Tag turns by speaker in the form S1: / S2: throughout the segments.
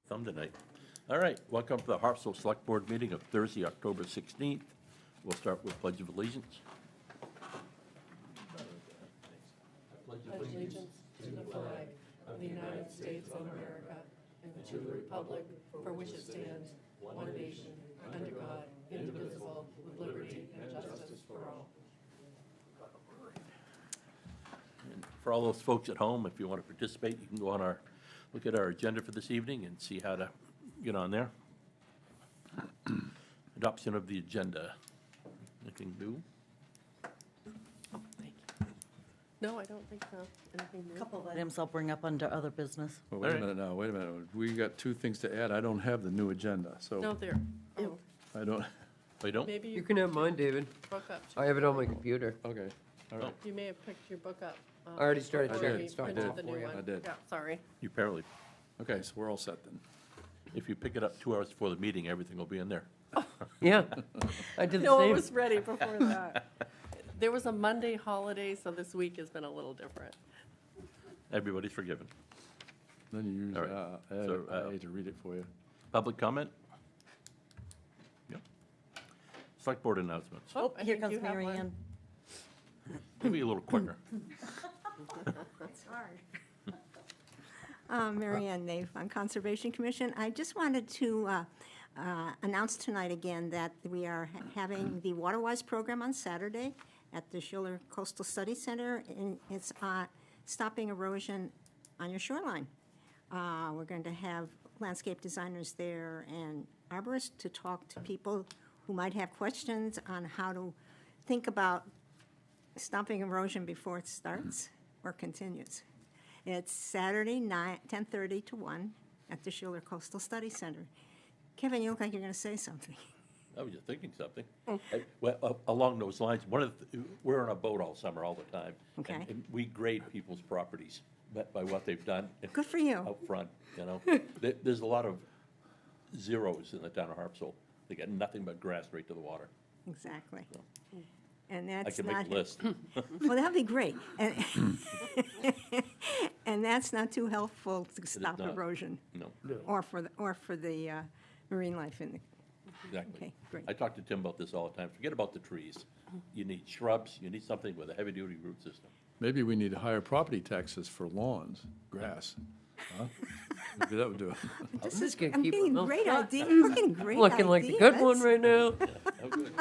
S1: thumb tonight. All right, welcome to the Harpswell Select Board meeting of Thursday, October 16th. We'll start with Pledge of Allegiance.
S2: Pledge allegiance to the flag of the United States of America and to the republic for which it stands, one nation, under God, indivisible, with liberty and justice for all.
S1: And for all those folks at home, if you want to participate, you can go on look at our agenda for this evening and see how to get on there. Adoption of the agenda. Anything new?
S2: Oh, thank you. No, I don't think so. Anything new?
S3: A couple of items I'll bring up under other business.
S4: Well, wait a minute now, wait a minute. We got two things to add. I don't have the new agenda,
S2: No,
S4: so
S2: there. Oh,
S4: I don't,
S1: We don't?
S2: maybe
S5: You
S2: you
S5: can have mine, David.
S2: book up.
S5: I have it on my computer.
S4: okay, all right.
S2: You may have picked your book up.
S5: I already started
S2: before
S5: checking
S2: we
S5: it. Started
S2: printed
S5: it
S2: the
S5: for
S2: new
S5: you.
S2: one.
S4: I did.
S2: Yeah, sorry.
S1: You apparently,
S4: Okay, so we're all set then.
S1: if you pick it up 2 hours before the meeting, everything will be in there.
S5: Yeah, I did the
S2: No, it
S5: same.
S2: was ready before that. There was a Monday holiday, so this week has been a little different.
S1: Everybody's forgiven.
S4: Then you use,
S1: All right.
S4: I hate to read it for you.
S1: Public comment? Yep. Select Board announcements.
S2: Oh, I
S3: Here
S2: think
S3: comes
S2: you have
S3: Mary
S2: one.
S3: Ann.
S1: Maybe a little quicker.
S6: It's hard. Mary Ann Nave on Conservation Commission. I just wanted to announce tonight again that we are having the Waterwise program on Saturday at the Schiller Coastal Study Center, and it's stopping erosion on your shoreline. We're going to have landscape designers there and arborists to talk to people who might have questions on how to think about stopping erosion before it starts or continues. It's Saturday night, 10:30 to 1 at the Schiller Coastal Study Center. Kevin, you look like you're going to say something.
S1: I was just thinking something. Well, along those lines, we're on a boat all summer, all the time.
S6: Okay.
S1: And we grade people's properties by what they've done.
S6: Good for you.
S1: Out front, you know. There's a lot of zeros in the town of Harpswell. They get nothing but grass right to the water.
S6: Exactly. And
S1: I
S6: that's
S1: can
S6: not.
S1: make a list.
S6: Well, that'd be great. And that's not too helpful to stop
S1: not.
S6: erosion
S1: No,
S6: or for the marine life in the,
S1: exactly.
S6: okay, great.
S1: I talk to Tim about this all the time. Forget about the trees. You need shrubs, you need something with a heavy-duty root system.
S4: Maybe we need higher property taxes for lawns, grass. Huh? Maybe that would do it.
S6: This
S5: I'm
S6: is,
S5: just gonna
S6: I'm
S5: keep
S6: getting
S5: my mouth
S6: great
S5: shut.
S6: ideas. We're getting great ideas.
S5: Looking like the good one right now.
S1: Oh, good.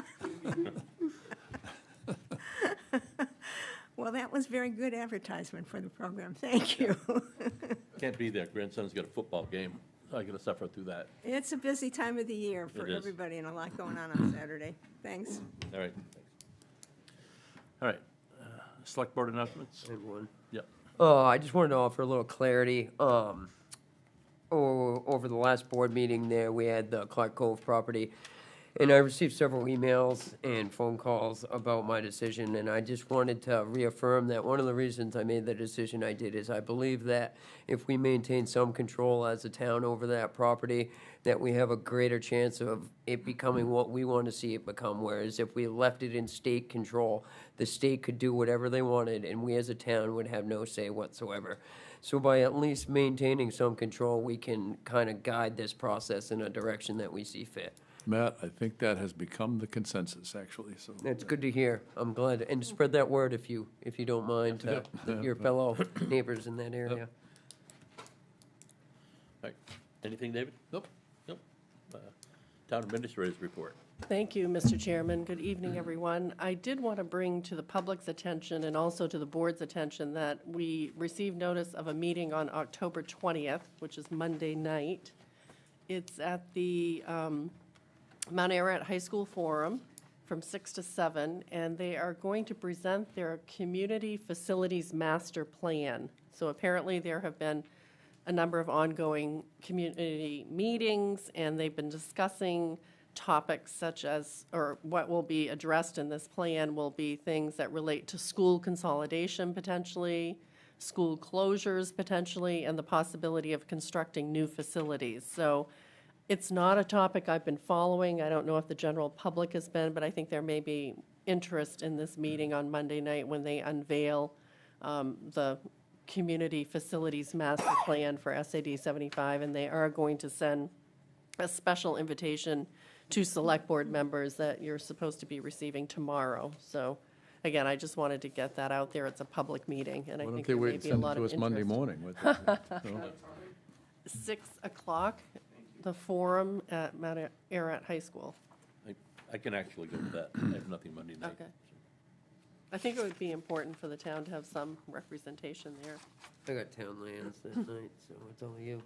S6: Well, that was very good advertisement for the program. Thank you.
S1: Can't be there. Grandson's got a football game. I gotta suffer through that.
S6: It's a busy time of the year for
S1: It is.
S6: everybody and a lot going on Saturday. Thanks.
S1: All right. All right. Select Board announcements?
S5: I had one.
S1: Yep.
S5: I just wanted to offer a little clarity. Over the last board meeting there, we had the Clark Cove property, and I received several emails and phone calls about my decision, and I just wanted to reaffirm that one of the reasons I made the decision I did is I believe that if we maintain some control as a town over that property, that we have a greater chance of it becoming what we want to see it become, whereas if we left it in state control, the state could do whatever they wanted, and we as a town would have no say whatsoever. So by at least maintaining some control, we can kind of guide this process in a direction that we see fit.
S4: Matt, I think that has become the consensus, actually, so.
S5: It's good to hear. I'm glad, and spread that word if you don't mind, to your fellow neighbors in that area.
S1: All right. Anything, David?
S4: Nope.
S1: Nope. Town Administrator's report.
S2: Thank you, Mr. Chairman. Good evening, everyone. I did want to bring to the public's attention and also to the board's attention that we received notice of a meeting on October 20th, which is Monday night. It's at the Mount Ararat High School Forum from 6 to 7, and they are going to present their Community Facilities Master Plan. So apparently there have been a number of ongoing community meetings, and they've been discussing topics such as, or what will be addressed in this plan will be things that relate to school consolidation potentially, school closures potentially, and the possibility of constructing new facilities. So it's not a topic I've been following. I don't know if the general public has been, but I think there may be interest in this meeting on Monday night when they unveil the Community Facilities Master Plan for SAD 75, and they are going to send a special invitation to Select Board members that you're supposed to be receiving tomorrow. So, again, I just wanted to get that out there. It's a public meeting, and I
S4: Why don't
S2: think
S4: they
S2: there
S4: wait
S2: may
S4: and
S2: be a
S4: send it
S2: lot
S4: to
S2: of
S4: us Monday
S2: interest.
S4: morning?
S2: 6 o'clock, the forum at Mount Ararat High School.
S1: I can actually go to that. I have nothing Monday night.
S2: Okay. I think it would be important for the town to have some representation there.
S5: I got town lands that night, so it's all you.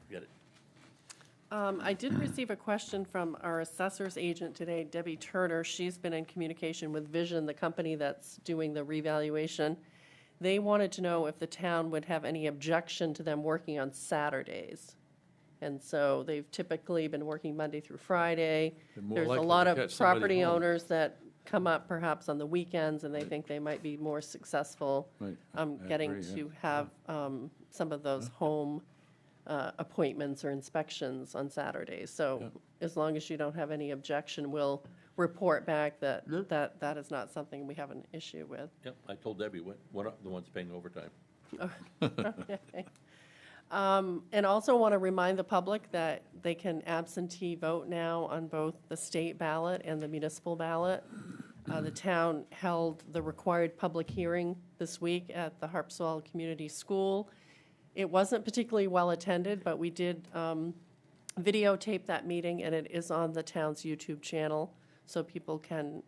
S1: Get it.
S2: I did receive a question from our assessor's agent today, Debbie Turner. She's been in communication with Vision, the company that's doing the revaluation. They wanted to know if the town would have any objection to them working on Saturdays. And so they've typically been working Monday through Friday.
S4: They're more
S2: There's a
S4: likely
S2: lot
S4: to
S2: of
S4: catch somebody
S2: property
S4: home.
S2: owners that come up perhaps on the weekends, and they think they might be more successful
S4: Right. I
S2: getting
S4: agree, yeah.
S2: to have some of those home appointments or inspections on Saturdays. So as long as you don't have any objection, we'll report back that that is not something we have an issue with.
S1: Yep, I told Debbie, one of the ones paying overtime.
S2: Okay. And also want to remind the public that they can absentee vote now on both the state ballot and the municipal ballot. The town held the required public hearing this week at the Harpswell Community School. It wasn't particularly well-attended, but we did videotape that meeting, and it is on the town's YouTube channel, so people can,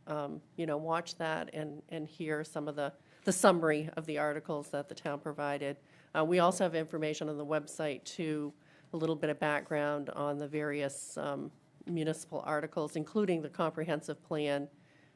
S2: watch that and hear some of the summary of the articles that the town provided. We also have information on the website, too, a little bit of background on the various municipal articles, including the comprehensive plan,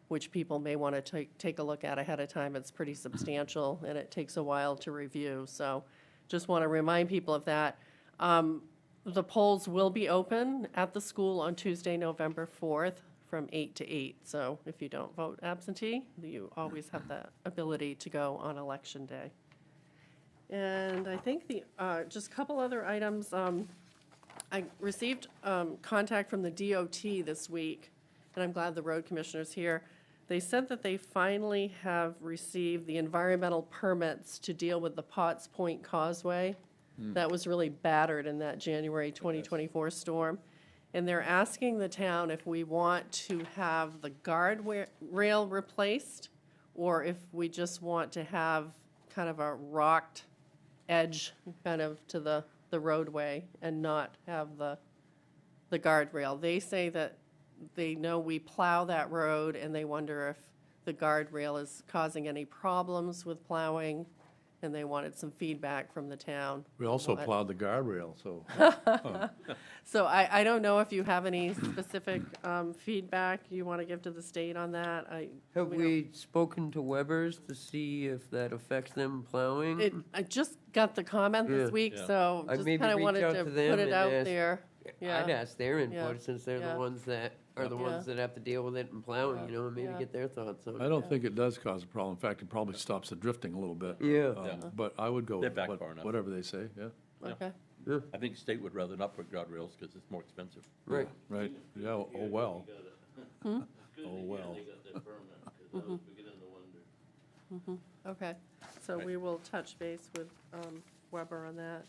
S2: which people may want to take a look at ahead of time. It's pretty substantial, and it takes a while to review. So just want to remind people of that. The polls will be open at the school on Tuesday, November 4th, from 8 to 8. So if you don't vote absentee, you always have the ability to go on Election Day. And I think just a couple other items. I received contact from the DOT this week, and I'm glad the road commissioner's here. They said that they finally have received the environmental permits to deal with the Potts Point Causeway. That was really battered in that January 2024 storm. And they're asking the town if we want to have the guardrail replaced, or if we just want to have kind of a rocked edge kind of to the roadway and not have the guardrail. They say that they know we plow that road, and they wonder if the guardrail is causing any problems with plowing, and they wanted some feedback from the town.
S4: We also plowed the guardrail, so.
S2: So I don't know if you have any specific feedback you want to give to the state on that.
S5: Have we spoken to Weber's to see if that affects them plowing?
S2: I just got the comment this
S5: Yeah.
S2: week,
S1: Yeah.
S2: so
S5: I'd
S2: just
S5: maybe
S2: kind of
S5: reach
S2: wanted
S5: out
S2: to
S5: to them
S2: put it
S5: and
S2: out
S5: ask-
S2: there.
S5: I'd
S2: Yeah.
S5: ask their
S2: Yeah.
S5: input, since they're
S2: Yeah.
S5: the ones that are the
S2: Yeah.
S5: ones that have to deal with it and plowing, maybe
S2: Yeah.
S5: get their thoughts on
S4: I
S5: it.
S4: don't think it does cause a problem. In fact, it probably stops the drifting a little bit.
S5: Yeah.
S1: Yeah.
S4: But I would go
S1: They're
S4: with
S1: back far enough.
S4: whatever they say, yeah.
S2: Okay.
S1: I think state would rather not put guardrails because it's more expensive.
S5: Right.
S4: Right, yeah, oh, well. Oh, well.
S2: Okay, so we will touch base with Weber on that.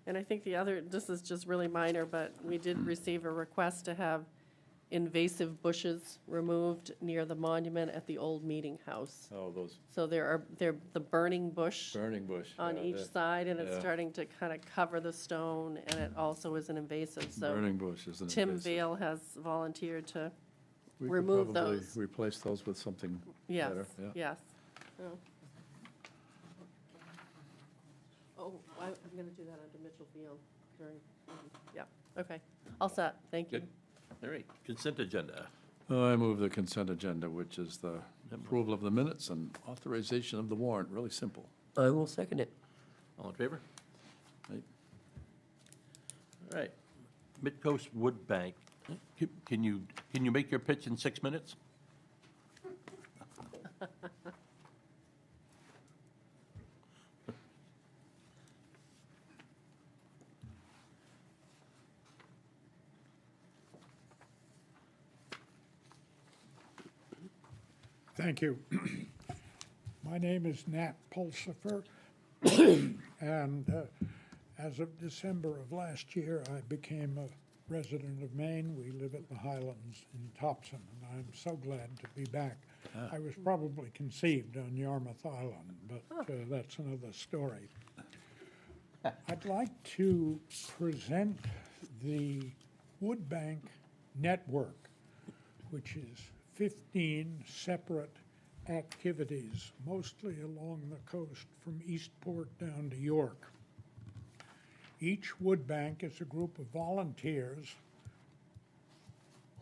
S2: And I think the other, this is just really minor, but we did receive a request to have invasive bushes removed near the monument at the old meeting house.
S4: Oh, those
S2: So they're the burning bush
S4: burning bush.
S2: on
S4: yeah,
S2: each
S4: that
S2: side, and it's
S4: yeah.
S2: starting to kind of cover the stone, and it also is an invasive. So
S4: Burning bush is an
S2: Tim
S4: invasive.
S2: Vale has volunteered to,
S4: We could
S2: remove
S4: probably
S2: those.
S4: replace those with something
S2: yes,
S4: better, yeah.
S2: yes. Oh, I'm going to do that under Mitchell Field during, yeah, okay. All set, thank you.
S1: Good. All right, consent agenda.
S4: I move the consent agenda, which is the approval of the minutes and authorization of the warrant, really simple.
S5: I will second it.
S1: All in favor?
S4: Right.
S1: All right. Midcoast Wood Bank. Can you make your pitch in 6 minutes?
S7: Thank you. My name is Nat Pulsifer, and as of December of last year, I became a resident of Maine. We live at the Highlands in Topsom, and I'm so glad to be back. I was probably conceived on Yarmouth Island, but that's another story. I'd like to present the Wood Bank Network, which is 15 separate activities, mostly along the coast from Eastport down to York. Each wood bank is a group of volunteers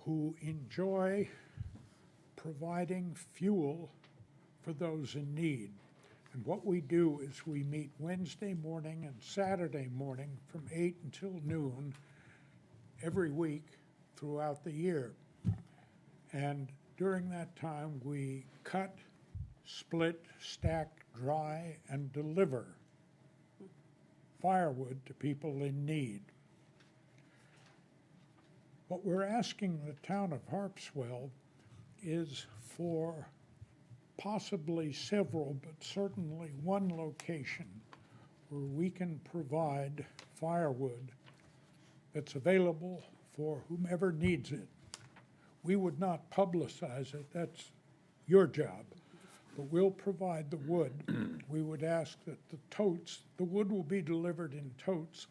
S7: who enjoy providing fuel for those in need. And what we do is we meet Wednesday morning and Saturday morning from 8 until noon every week throughout the year. And during that time, we cut, split, stack, dry, and deliver firewood to people in need. What we're asking the town of Harpswell is for possibly several, but certainly one location where we can provide firewood that's available for whomever needs it. We would not publicize it, that's your job, but we'll provide the wood. We would ask that the wood will be delivered in totes,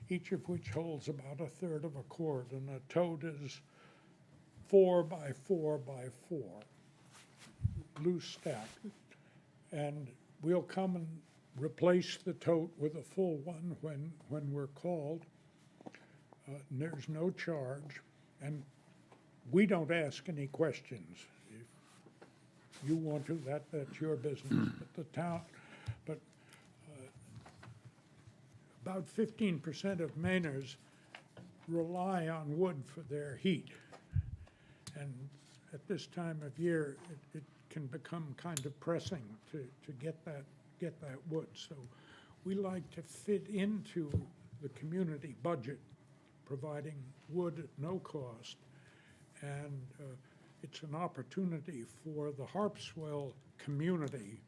S7: each of which holds about 1/3 of a cord, and a tote is 4 by 4 by 4, loose stack. And we'll come and replace the tote with a full one when we're called. And there's no charge, and we don't ask any questions. If you want to, that's your business. But the town, about 15% of Mainers rely on wood for their heat. And at this time of year, it can become kind of pressing to get that wood. So we like to fit into the community budget, providing wood at no cost. And it's an opportunity for the Harpswell community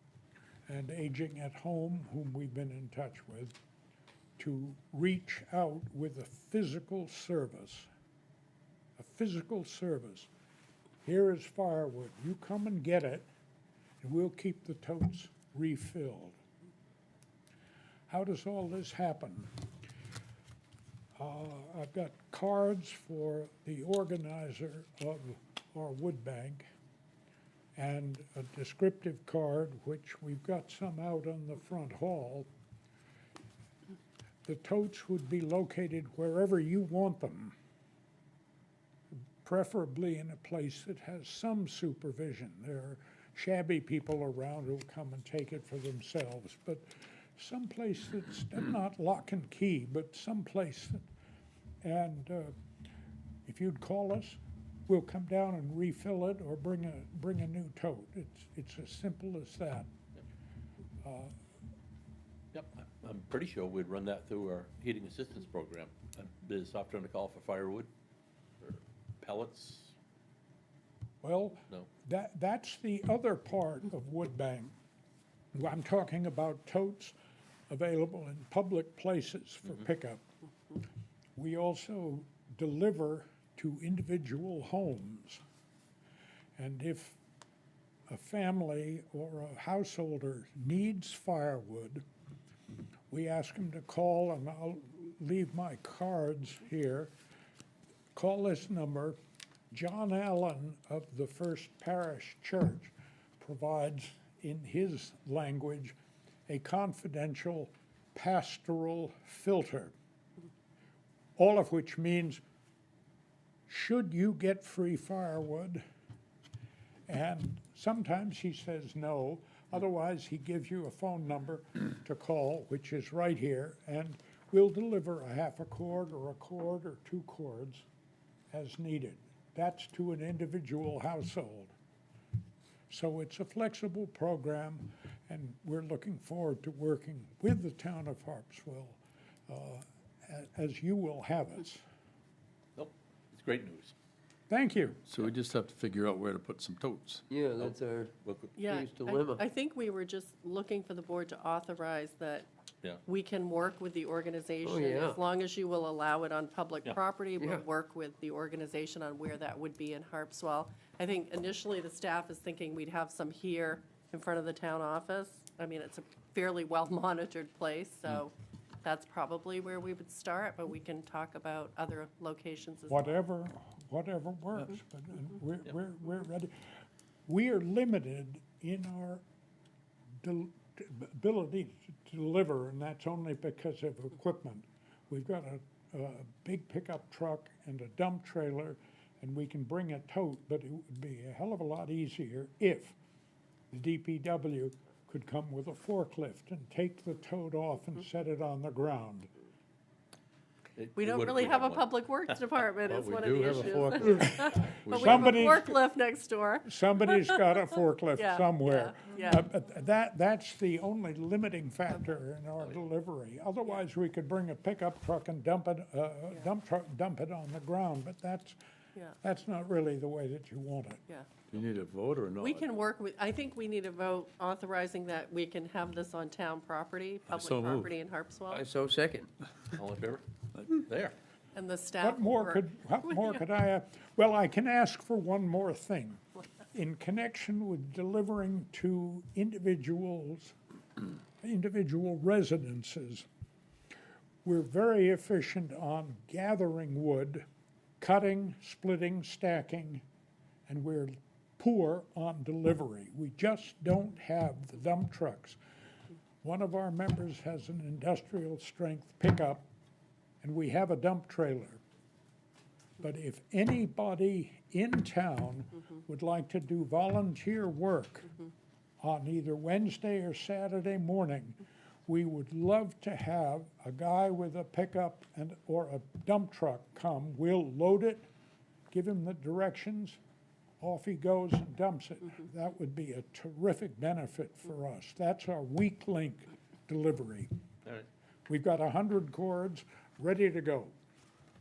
S7: and Aging at Home, whom we've been in touch with, to reach out with a physical service. A physical service. Here is firewood. You come and get it, and we'll keep the totes refilled. How does all this happen? I've got cards for the organizer of our wood bank and a descriptive card, which we've got some out on the front hall. The totes would be located wherever you want them, preferably in a place that has some supervision. There are shabby people around who'll come and take it for themselves, but someplace that's not lock and key, but someplace that, and if you'd call us, we'll come down and refill it or bring a new tote. It's as simple as that.
S1: Yep, I'm pretty sure we'd run that through our heating assistance program. Is often a call for firewood or pellets?
S7: Well,
S1: No.
S7: that's the other part of Wood Bank. I'm talking about totes available in public places for pickup. We also deliver to individual homes. And if a family or a householder needs firewood, we ask them to call, and I'll leave my cards here. Call this number. John Allen of the First Parish Church provides, in his language, a confidential pastoral filter, all of which means, should you get free firewood? And sometimes he says no. Otherwise, he gives you a phone number to call, which is right here, and we'll deliver a half a cord or 2 cords as needed. That's to an individual household. So it's a flexible program, and we're looking forward to working with the town of Harpswell as you will have us.
S1: Nope, it's great news.
S7: Thank you.
S4: So we just have to figure out where to put some totes.
S5: Yeah, that's our
S2: Yeah,
S5: biggest dilemma.
S2: I think we were just looking for the board to authorize that
S1: Yeah.
S2: we can work with the organization.
S5: Oh, yeah.
S2: As long as you will allow it on public
S1: Yeah.
S2: property, we'll
S5: Yeah.
S2: work with the organization on where that would be in Harpswell. I think initially the staff is thinking we'd have some here in front of the town office. I mean, it's a fairly well-monitored place, so that's probably where we would start, but we can talk about other locations as well.
S7: Whatever works, but we're ready. We are limited in our ability to deliver, and that's only because of equipment. We've got a big pickup truck and a dump trailer, and we can bring a tote, but it would be a hell of a lot easier if the DPW could come with a forklift and take the tote off and set it on the ground.
S2: We don't really have a public works department, is one of the issues. But we have a
S7: Somebody's-
S2: forklift next door.
S7: Somebody's got a forklift
S2: Yeah,
S7: somewhere.
S2: yeah.
S7: That's the only limiting factor in our delivery. Otherwise, we could bring a pickup truck and dump it on the ground, but
S2: Yeah,
S7: that's not really the way that you want it.
S2: yeah.
S4: Do you need a vote or not?
S2: We can work with, I think we need a vote authorizing that we can have this on town property,
S4: so
S2: public
S4: moved.
S2: property in Harpswell.
S5: I so second.
S1: All in favor? There.
S2: And the staff.
S7: What more
S2: will
S7: could,
S2: work.
S7: what more could I, well, I can ask for one more thing. In connection with delivering to individual residences, we're very efficient on gathering wood, cutting, splitting, stacking, and we're poor on delivery. We just don't have the dump trucks. One of our members has an industrial strength pickup, and we have a dump trailer. But if anybody in town would like to do volunteer work on either Wednesday or Saturday morning, we would love to have a guy with a pickup or a dump truck come. We'll load it, give him the directions, off he goes and dumps it. That would be a terrific benefit for us. That's our weak link delivery.
S1: All right.
S7: We've got 100 cords ready to go.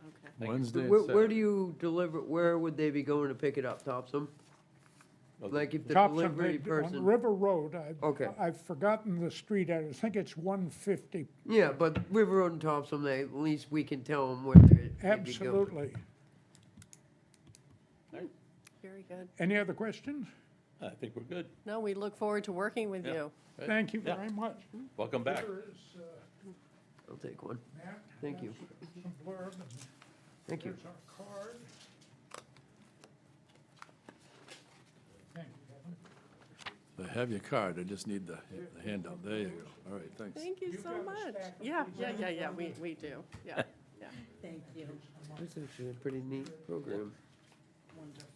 S2: Okay.
S4: Wednesday and
S5: Where
S4: Saturday.
S5: do you deliver, where would they be going to pick it up, Topsom? Like if the
S7: Thompson,
S5: delivery
S7: on
S5: person,
S7: River Road,
S5: Okay.
S7: I've forgotten the street, I think it's 150.
S5: yeah, but River Road and Topsom, at least we can tell them where they'd be going.
S7: Absolutely.
S2: Very good.
S7: Any other questions?
S1: I think we're good.
S2: No, we look forward to working with
S1: Yeah.
S2: you.
S1: Right.
S7: Thank you
S1: Yeah.
S7: very much.
S1: Welcome back.
S7: Here is,
S5: I'll take one.
S7: Matt
S5: Thank you.
S7: has some blurb, and
S5: Thank you.
S7: here's our card. Thank you, Kevin.
S4: I have your card, I just need the handout. There you go. All right, thanks.
S2: Thank you so
S7: got a
S2: much.
S7: stack of
S2: Yeah, we do, yeah, yeah.
S3: Thank you.
S5: That's actually a pretty neat program.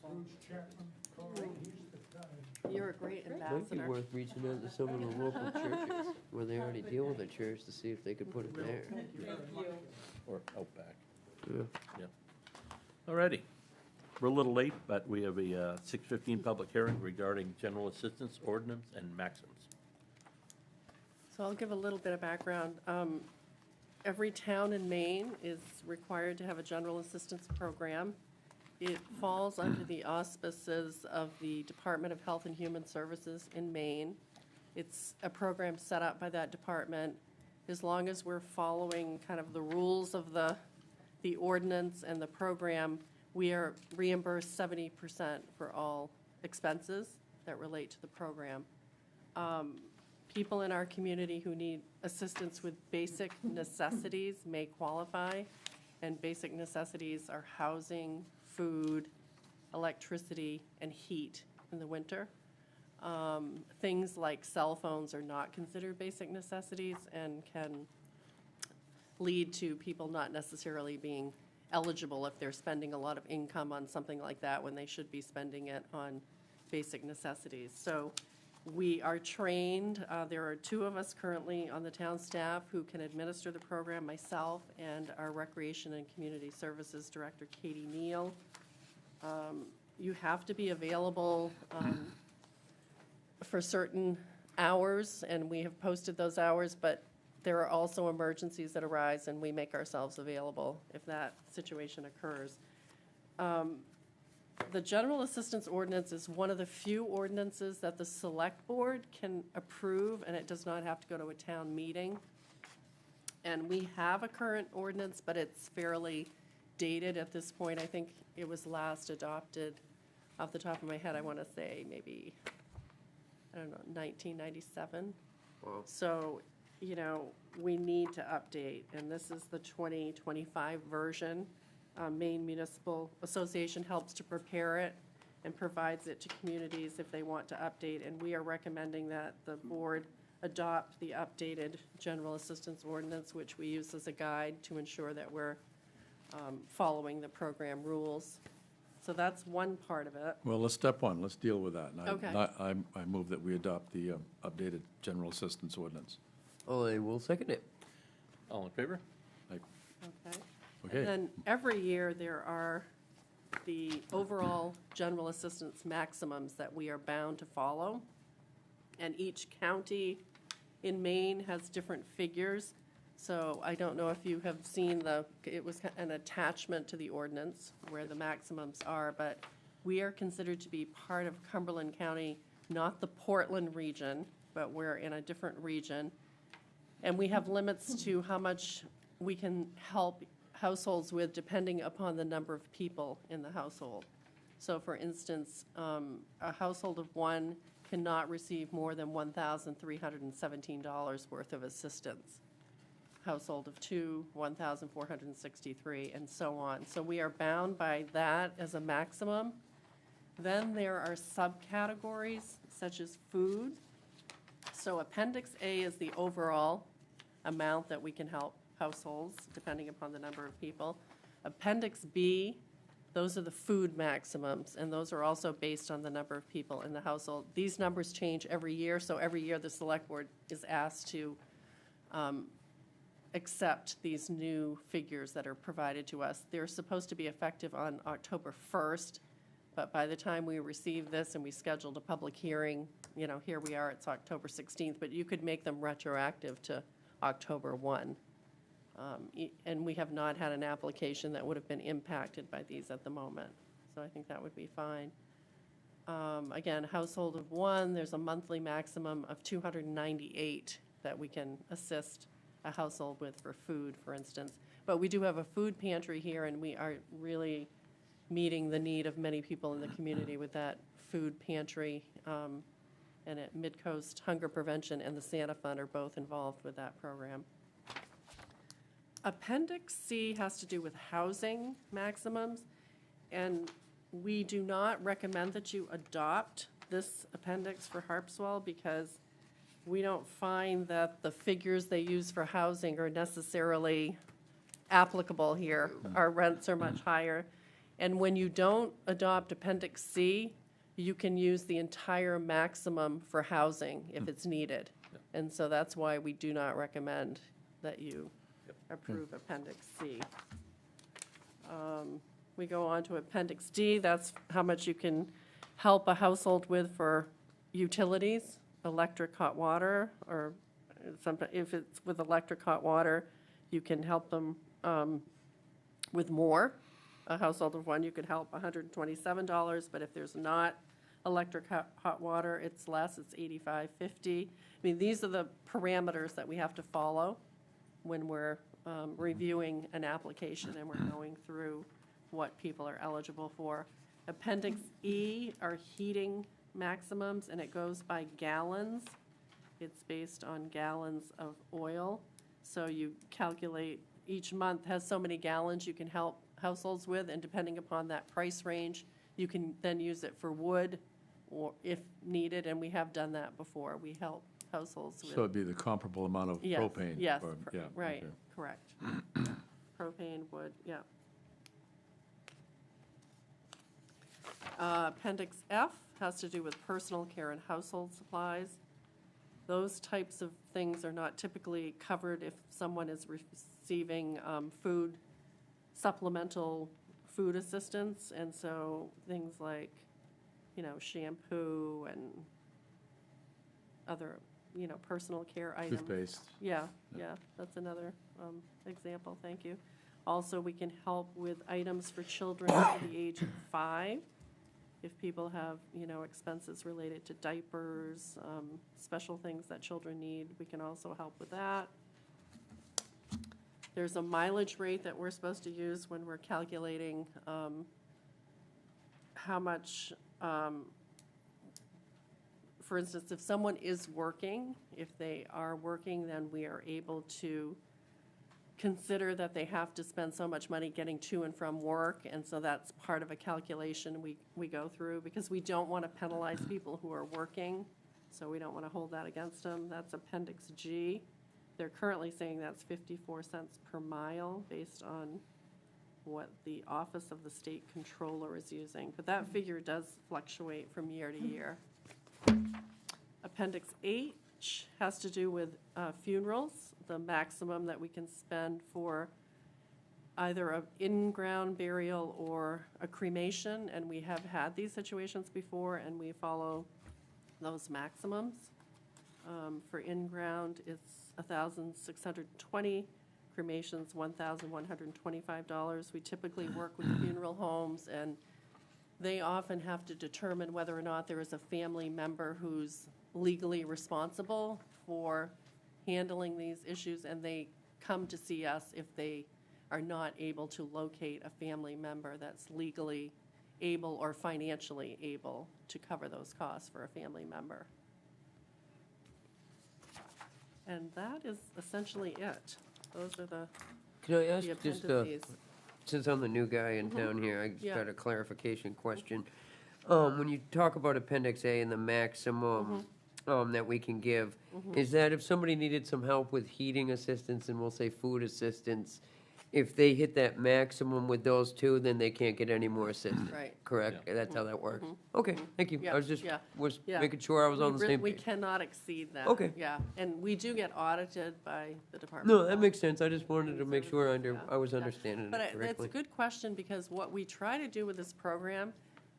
S7: Bruce Chapman, Carl, he's the guy.
S2: You're a great
S5: Might be
S2: ambassador.
S5: worth reaching out to some of the local churches where they already deal with the church to see if they could put it there.
S1: Or out back.
S5: Yeah.
S1: Yeah. All righty. We're a little late, but we have a 6:15 public hearing regarding general assistance ordinance and maxims.
S2: So I'll give a little bit of background. Every town in Maine is required to have a general assistance program. It falls under the auspices of the Department of Health and Human Services in Maine. It's a program set up by that department. As long as we're following kind of the rules of the ordinance and the program, we are reimbursed 70% for all expenses that relate to the program. People in our community who need assistance with basic necessities may qualify, and basic necessities are housing, food, electricity, and heat in the winter. Things like cell phones are not considered basic necessities and can lead to people not necessarily being eligible if they're spending a lot of income on something like that when they should be spending it on basic necessities. So we are trained, there are 2 of us currently on the town staff who can administer the program, myself and our Recreation and Community Services Director, Katie Neal. You have to be available for certain hours, and we have posted those hours, but there are also emergencies that arise, and we make ourselves available if that situation occurs. The general assistance ordinance is one of the few ordinances that the select board can approve, and it does not have to go to a town meeting. And we have a current ordinance, but it's fairly dated at this point. I think it was last adopted, off the top of my head, I want to say maybe, I don't know, 1997.
S5: Wow.
S2: So, you know, we need to update, and this is the 2025 version. Maine Municipal Association helps to prepare it and provides it to communities if they want to update, and we are recommending that the board adopt the updated general assistance ordinance, which we use as a guide to ensure that we're following the program rules. So that's one part of it.
S4: Well, let's step one, let's deal with that. And
S2: Okay.
S4: I move that we adopt the updated general assistance ordinance.
S5: I will second it.
S1: All in favor?
S4: Like,
S2: Okay.
S4: okay,
S2: And then every year, there are the overall general assistance maximums that we are bound to follow. And each county in Maine has different figures. So I don't know if you have seen it was an attachment to the ordinance where the maximums are, but we are considered to be part of Cumberland County, not the Portland region, but we're in a different region. And we have limits to how much we can help households with depending upon the number of people in the household. So for instance, a household of one cannot receive more than $1,317 worth of assistance. Household of two, $1,463, and so on. So we are bound by that as a maximum. Then there are subcategories such as food. So Appendix A is the overall amount that we can help households, depending upon the number of people. Appendix B, those are the food maximums, and those are also based on the number of people in the household. These numbers change every year, so every year the select board is asked to accept these new figures that are provided to us. They're supposed to be effective on October 1st, but by the time we receive this and we scheduled a public hearing, you know, here we are, it's October 16th, but you could make them retroactive to October 1. And we have not had an application that would have been impacted by these at the moment. So I think that would be fine. Again, household of one, there's a monthly maximum of $298 that we can assist a household with for food, for instance. But we do have a food pantry here, and we are really meeting the need of many people in the community with that food pantry. And at Midcoast Hunger Prevention and the Santa Fund are both involved with that program. Appendix C has to do with housing maximums, and we do not recommend that you adopt this appendix for Harpswell because we don't find that the figures they use for housing are necessarily applicable here. Our rents are much higher. And when you don't adopt Appendix C, you can use the entire maximum for housing if it's needed. And so that's why we do not recommend that you approve Appendix C. We go on to Appendix D, that's how much you can help a household with for utilities, electric, hot water, or if it's with electric, hot water, you can help them with more. A household of one, you could help $127, but if there's not electric, hot water, it's less, it's $85.50. I mean, these are the parameters that we have to follow when we're reviewing an application and we're going through what people are eligible for. Appendix E are heating maximums, and it goes by gallons. It's based on gallons of oil. So you calculate each month has so many gallons you can help households with, and depending upon that price range, you can then use it for wood or if needed, and we have done that before. We help households with.
S4: so it'd be the comparable amount of
S2: Yes,
S4: propane?
S2: yes,
S4: or- yeah,
S2: right,
S4: okay.
S2: correct. Propane, wood, yeah. Appendix F has to do with personal care and household supplies. Those types of things are not typically covered if someone is receiving food, supplemental food assistance, and so things like, you know, shampoo and other, you know, personal care items.
S4: Toothpaste.
S2: Yeah, that's another example, thank you. Also, we can help with items for children under the age of 5. if people have, expenses related to diapers, special things that children need, we can also help with that. There's a mileage rate that we're supposed to use when we're calculating how much, for instance, if someone is working, if they are working, then we are able to consider that they have to spend so much money getting to and from work, and so that's part of a calculation we go through, because we don't want to penalize people who are working, so we don't want to hold that against them. That's Appendix G. They're currently saying that's 54 cents per mile based on what the Office of the State Controller is using, but that figure does fluctuate from year to year. Appendix H has to do with funerals, the maximum that we can spend for either an in-ground burial or a cremation, and we have had these situations before, and we follow those maximums. For in-ground, it's $1,620. Cremation's $1,125. We typically work with funeral homes, and they often have to determine whether or not there is a family member who's legally responsible for handling these issues, and they come to see us if they are not able to locate a family member that's legally able or financially able to cover those costs for a family member. And that is essentially it. Those are the
S5: Can I ask just,
S2: appendices.
S5: since I'm the new guy in town here, I just
S2: Yeah.
S5: got a clarification question. When you talk about Appendix A and the maximum that we can give, is that if somebody needed some help with heating assistance and we'll say food assistance, if they hit that maximum with those two, then they can't get any more assistance?
S2: Right.
S5: Correct? That's how that works? Okay, thank you.
S2: Yeah,
S5: I was just,
S2: yeah,
S5: was
S2: yeah.
S5: making sure I was on the same
S2: We
S5: page.
S2: cannot exceed that.
S5: Okay.
S2: Yeah, and we do get audited by the Department.
S5: No,
S2: of
S5: that
S2: Health.
S5: makes sense. I just wanted to make sure
S2: Yeah.
S5: I was
S2: Yeah.
S5: understanding
S2: But
S5: it
S2: it's
S5: correctly.
S2: a good question, because what we try to do with this program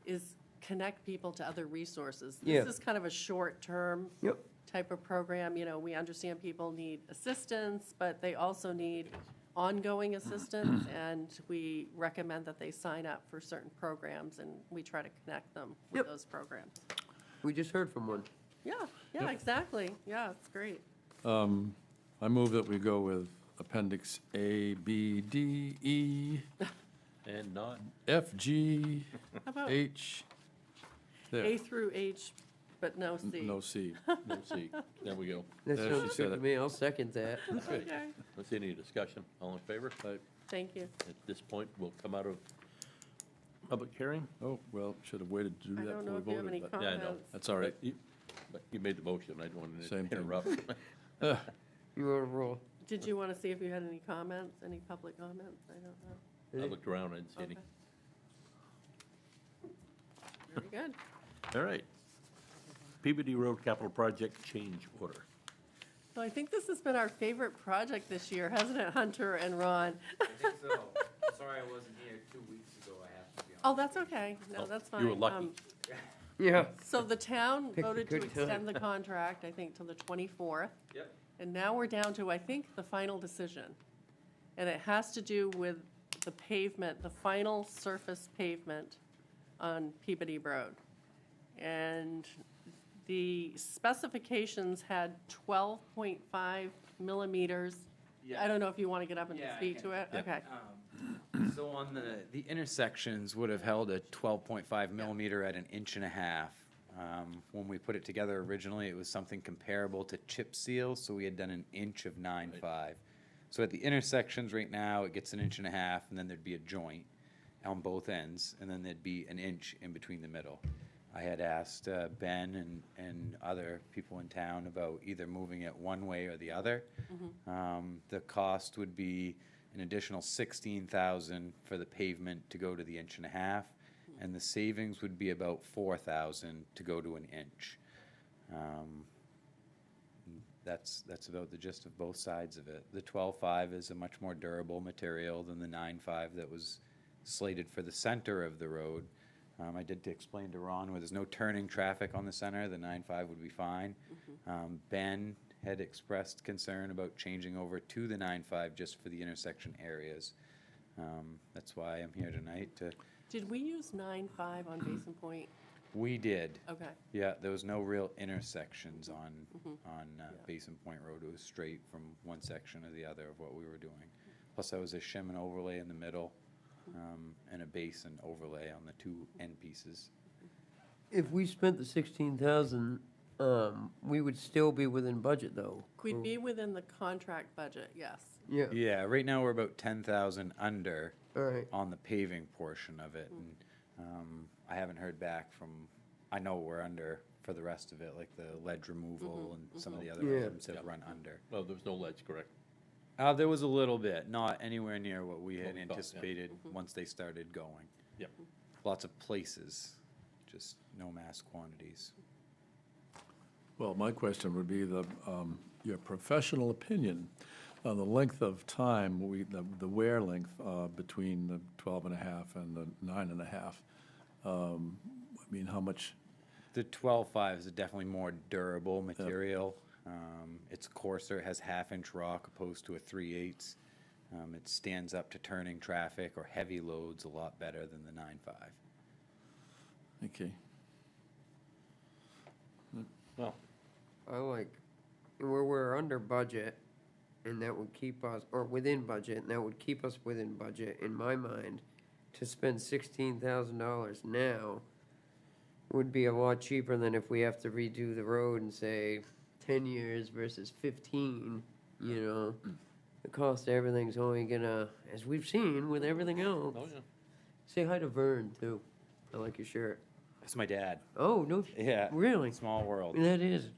S2: is connect people to other resources.
S5: Yeah.
S2: This is kind of a short-term
S5: Yep.
S2: type of program. We understand people need assistance, but they also need ongoing assistance, and we recommend that they sign up for certain programs, and we try to connect them with
S5: Yep.
S2: those programs.
S5: We just heard from one.
S2: Yeah, exactly. Yeah, it's great.
S4: I move that we go with Appendix A, B, D, E,
S1: And not,
S4: F, G,
S2: How about
S4: H. There,
S2: A through H, but no C?
S4: no C.
S1: no C. There we go.
S5: That
S4: There, she
S5: sounds
S4: said
S5: good to
S4: it.
S5: me. I'll second that.
S1: Okay.
S2: Okay,
S1: Let's see any discussion. All in favor?
S2: thank you.
S1: At this point, we'll come out of public hearing.
S4: Oh, well, should have waited to do
S2: I
S4: that
S2: don't
S4: before
S2: know
S4: we
S2: if you have any
S4: voted, but
S1: Yeah, I know.
S2: comments.
S4: that's all right.
S1: But you made the motion. I don't want
S4: Same
S1: to
S4: thing.
S1: interrupt.
S5: You were a roll.
S2: Did you want to see if you had any comments, any public comments? I don't know.
S1: I looked around, I didn't see any.
S2: Okay. Very good.
S1: All right. Peabody Road Capital Project change order.
S2: So I think this has been our favorite project this year, hasn't it, Hunter and Ron?
S8: I think so. Sorry I wasn't here 2 weeks ago, I have to be honest.
S2: Oh, that's okay. No, that's fine.
S1: You were lucky.
S5: Yeah.
S2: So the town
S5: Picked a
S2: voted to
S5: good time.
S2: extend the contract, I think, till the 24th.
S8: Yep.
S2: And now we're down to, I think, the final decision. And it has to do with the pavement, the final surface pavement on Peabody Road. And the specifications had 12.5 millimeters.
S8: Yeah.
S2: I don't know if you want to get up and
S8: Yeah, I
S2: speak
S8: can.
S2: to it?
S1: Yeah.
S2: Okay.
S8: So on the intersections would have held a 12.5 millimeter at 1.5 inches. When we put it together originally, it was something comparable to chip seal, so we had done 1 inch of 9.5. So at the intersections right now, it gets 1.5 inches, and then there'd be a joint on both ends, and then there'd be 1 inch in between the middle. I had asked Ben and other people in town about either moving it one way or the other. The cost would be an additional $16,000 for the pavement to go to the 1.5 inches, and the savings would be about $4,000 to go to 1 inch. That's about the gist of both sides of it. The 12.5 is a much more durable material than the 9.5 that was slated for the center of the road. I did explain to Ron, where there's no turning traffic on the center, the 9.5 would be fine. Ben had expressed concern about changing over to the 9.5 just for the intersection areas. That's why I'm here tonight to,
S2: Did we use 9.5 on Basin Point?
S8: we did.
S2: Okay.
S8: Yeah, there was no real intersections on Basin Point Road. It was straight from one section or the other of what we were doing. Plus, there was a shim and overlay in the middle, and a basin overlay on the two end pieces.
S5: If we spent the 16,000, we would still be within budget, though.
S2: We'd be within the contract budget, yes.
S5: Yeah,
S8: Yeah, right now we're about 10,000 under
S5: all right.
S8: on the paving portion of it, and I haven't heard back from. I know we're under for the rest of it, like the ledge removal and some of the other
S5: Yeah.
S8: items have run under.
S1: Well, there was no ledge, correct?
S8: There was a little bit, not anywhere near what we had
S1: What we thought, yeah.
S8: anticipated once they started going.
S1: Yep.
S8: Lots of places, just no mass quantities.
S4: Well, my question would be your professional opinion on the length of time, the wear length between the 12.5 and the 9.5. I mean, how much?
S8: The 12.5 is a definitely more durable material. It's coarser, it has half-inch rock opposed to a 3/8. It stands up to turning traffic or heavy loads a lot better than the 9.5.
S4: Okay.
S1: Well,
S5: I like, where we're under budget, and that would keep us, or within budget, and that would keep us within budget, in my mind, to spend $16,000 now would be a lot cheaper than if we have to redo the road in, say, 10 years versus 15, you know? The cost of everything's only gonna, as we've seen with everything else.
S1: oh, yeah.
S5: Say hi to Vern, too. I like your shirt.
S8: That's my dad.
S5: Oh, no,
S8: Yeah.
S5: really?
S8: Small world.
S5: That is.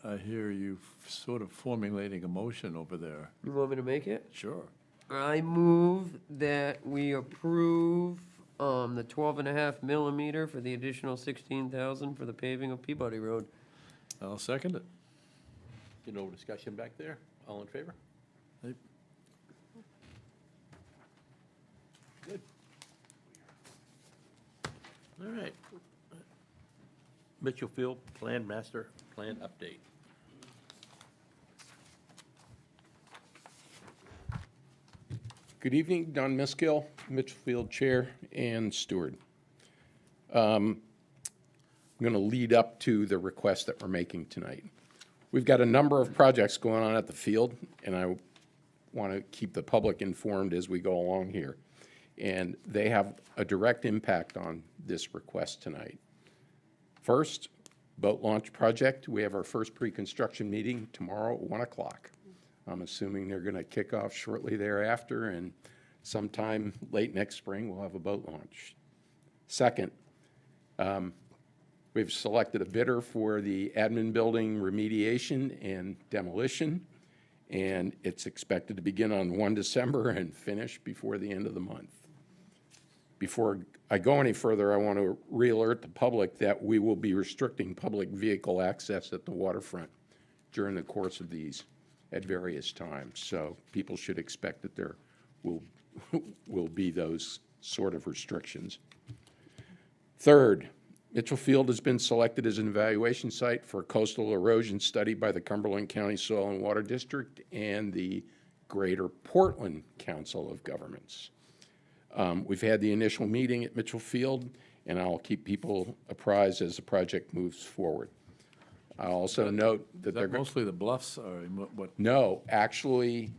S4: I hear you sort of formulating a motion over there.
S5: You want me to make it?
S4: Sure.
S5: I move that we approve the 12.5 millimeter for the additional 16,000 for the paving of Peabody Road.
S4: I'll second it.
S1: No discussion back there? All in favor?
S4: Hey,
S1: Good. All right. Mitchell Field Plan Master Plan Update.
S9: Good evening, Don Miskill, Mitchellfield Chair and Steward. I'm going to lead up to the request that we're making tonight. We've got a number of projects going on at the field, and I want to keep the public informed as we go along here. And they have a direct impact on this request tonight. First, boat launch project. We have our first pre-construction meeting tomorrow at 1 o'clock. I'm assuming they're going to kick off shortly thereafter, and sometime late next spring, we'll have a boat launch. Second, we've selected a bidder for the admin building remediation and demolition, and it's expected to begin on 1 December and finish before the end of the month. Before I go any further, I want to re-alert the public that we will be restricting public vehicle access at the waterfront during the course of these at various times. So people should expect that there will be those sort of restrictions. Third, Mitchell Field has been selected as an evaluation site for a coastal erosion study by the Cumberland County Soil and Water District and the Greater Portland Council of Governments. We've had the initial meeting at Mitchell Field, and I'll keep people apprised as the project moves forward. I also note that
S4: Is
S9: they're
S4: that mostly the bluffs, or what?
S9: No, actually,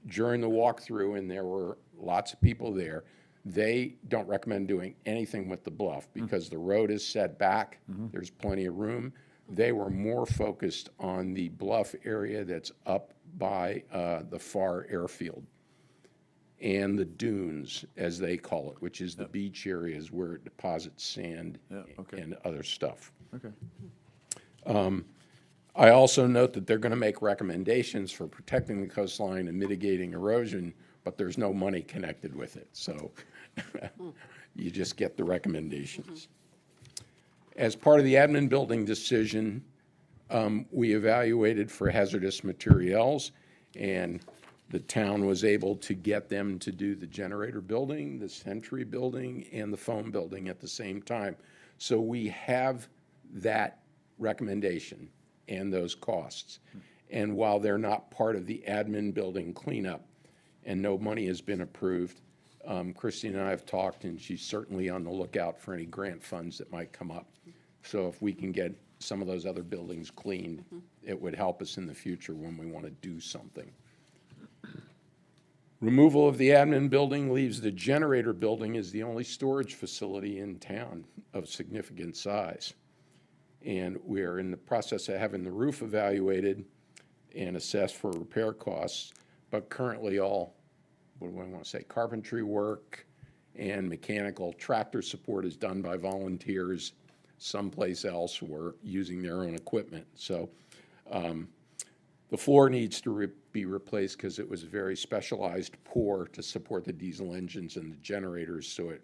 S9: during the walkthrough, and there were lots of people there, they don't recommend doing anything with the bluff because the road is set back. There's plenty of room. They were more focused on the bluff area that's up by the far airfield and the dunes, as they call it, which is the beach areas where it deposits sand and other stuff.
S4: Okay.
S9: I also note that they're going to make recommendations for protecting the coastline and mitigating erosion, but there's no money connected with it. So you just get the recommendations. As part of the admin building decision, we evaluated for hazardous materials, and the town was able to get them to do the generator building, the Century building, and the phone building at the same time. So we have that recommendation and those costs. And while they're not part of the admin building cleanup, and no money has been approved. Christine and I have talked, and she's certainly on the lookout for any grant funds that might come up. So if we can get some of those other buildings cleaned, it would help us in the future when we want to do something. Removal of the admin building leaves the generator building as the only storage facility in town of significant size. And we are in the process of having the roof evaluated and assessed for repair costs, but currently all, what do I want to say, carpentry work and mechanical tractor support is done by volunteers someplace else or using their own equipment. So the floor needs to be replaced because it was a very specialized pour to support the diesel engines and the generators, so it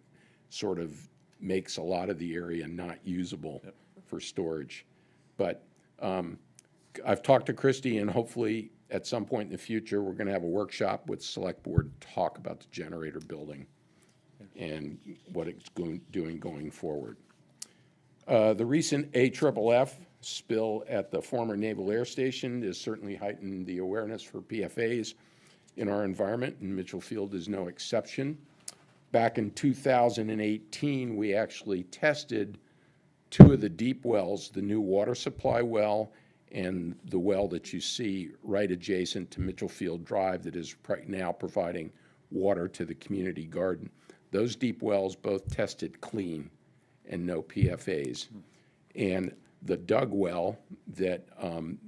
S9: sort of makes a lot of the area not usable for storage. But I've talked to Christy, and hopefully at some point in the future, we're going to have a workshop with Select Board to talk about the generator building and what it's doing going forward. The recent AFFF spill at the former Naval Air Station has certainly heightened the awareness for PFAS in our environment, and Mitchell Field is no exception. Back in 2018, we actually tested two of the deep wells, the new water supply well and the well that you see right adjacent to Mitchell Field Drive that is right now providing water to the community garden. Those deep wells both tested clean and no PFAS. And the dug well that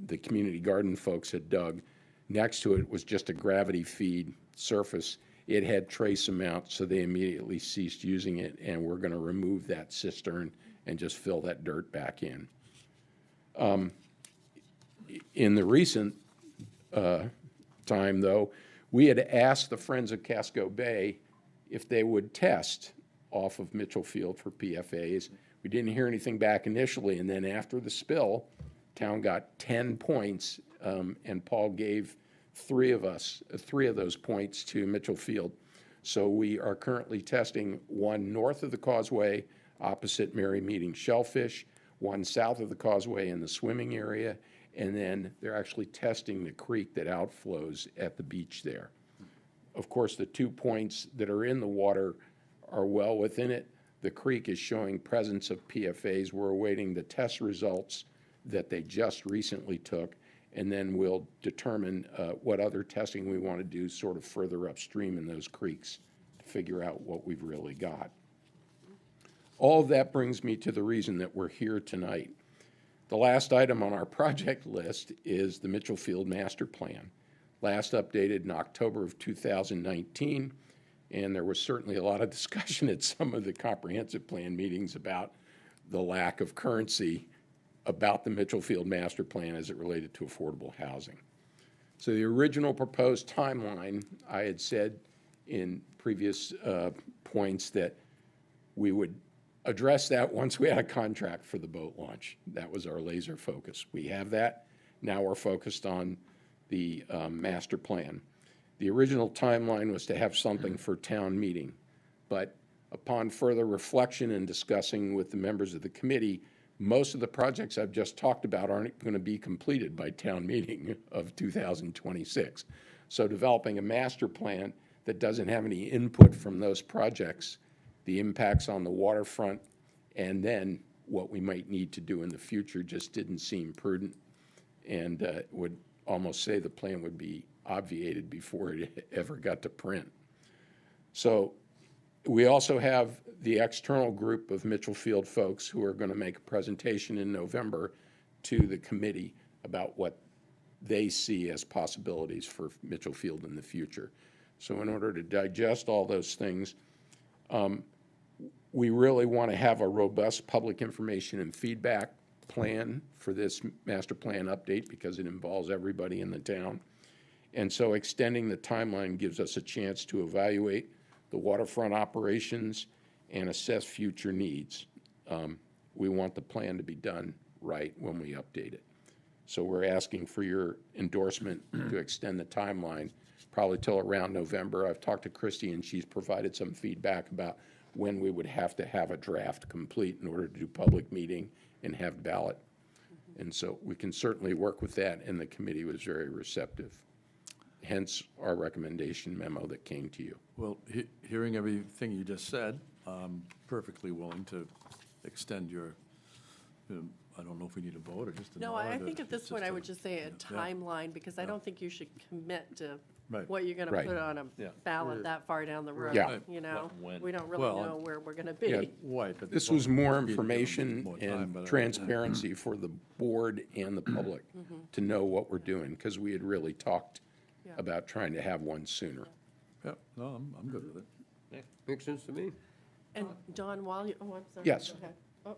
S9: the community garden folks had dug, next to it was just a gravity feed surface. It had trace amounts, so they immediately ceased using it, and we're going to remove that cistern and just fill that dirt back in. In the recent time, though, we had asked the Friends of Casco Bay if they would test off of Mitchell Field for PFAS. We didn't hear anything back initially, and then after the spill, town got 10 points, and Paul gave three of those points to Mitchell Field. So we are currently testing one north of the causeway opposite Mary Meeting Shellfish, one south of the causeway in the swimming area, and then they're actually testing the creek that outflows at the beach there. Of course, the 2 points that are in the water are well within it. The creek is showing presence of PFAS. We're awaiting the test results that they just recently took, and then we'll determine what other testing we want to do sort of further upstream in those creeks to figure out what we've really got. All of that brings me to the reason that we're here tonight. The last item on our project list is the Mitchell Field Master Plan, last updated in October of 2019. And there was certainly a lot of discussion at some of the comprehensive plan meetings about the lack of currency about the Mitchell Field Master Plan as it related to affordable housing. So the original proposed timeline, I had said in previous points that we would address that once we had a contract for the boat launch. That was our laser focus. We have that. Now we're focused on the master plan. The original timeline was to have something for town meeting, but upon further reflection and discussing with the members of the committee, most of the projects I've just talked about aren't going to be completed by town meeting of 2026. So developing a master plan that doesn't have any input from those projects, the impacts on the waterfront, and then what we might need to do in the future just didn't seem prudent, and would almost say the plan would be obviated before it ever got to print. So we also have the external group of Mitchell Field folks who are going to make a presentation in November to the committee about what they see as possibilities for Mitchell Field in the future. So in order to digest all those things, we really want to have a robust public information and feedback plan for this master plan update because it involves everybody in the town. And so extending the timeline gives us a chance to evaluate the waterfront operations and assess future needs. We want the plan to be done right when we update it. So we're asking for your endorsement to extend the timeline probably till around November. I've talked to Christy and she's provided some feedback about when we would have to have a draft complete in order to do public meeting and have ballot. And so we can certainly work with that, and the committee was very receptive. hence our recommendation memo that came to you.
S4: Well, hearing everything you just said, I'm perfectly willing to extend your, I don't know if we need a vote or just a
S2: No,
S4: nod.
S2: I
S4: or
S2: think at this
S4: just
S2: point, I
S4: a-
S2: would just say a
S4: yeah.
S2: timeline, because I don't think you should commit to
S4: Right.
S2: what you're gonna
S9: Right.
S2: put on a
S1: Yeah.
S2: ballot that far down the road,
S9: Yeah.
S2: you know?
S1: When.
S2: We don't really
S4: Well,
S2: know where we're gonna
S9: Yeah.
S2: be.
S4: Right, but.
S9: This
S4: well,
S9: was more
S4: it'd be to give them
S9: information
S4: more time,
S9: and
S4: but I-
S9: transparency for the board and the public to know what we're doing, because we had really talked
S2: Yeah.
S9: about trying to have one sooner.
S4: Yeah, no, I'm good with it.
S5: Makes sense to me.
S2: And Don, while you, oh, I'm sorry.
S9: Yes.
S2: Go ahead. Oh,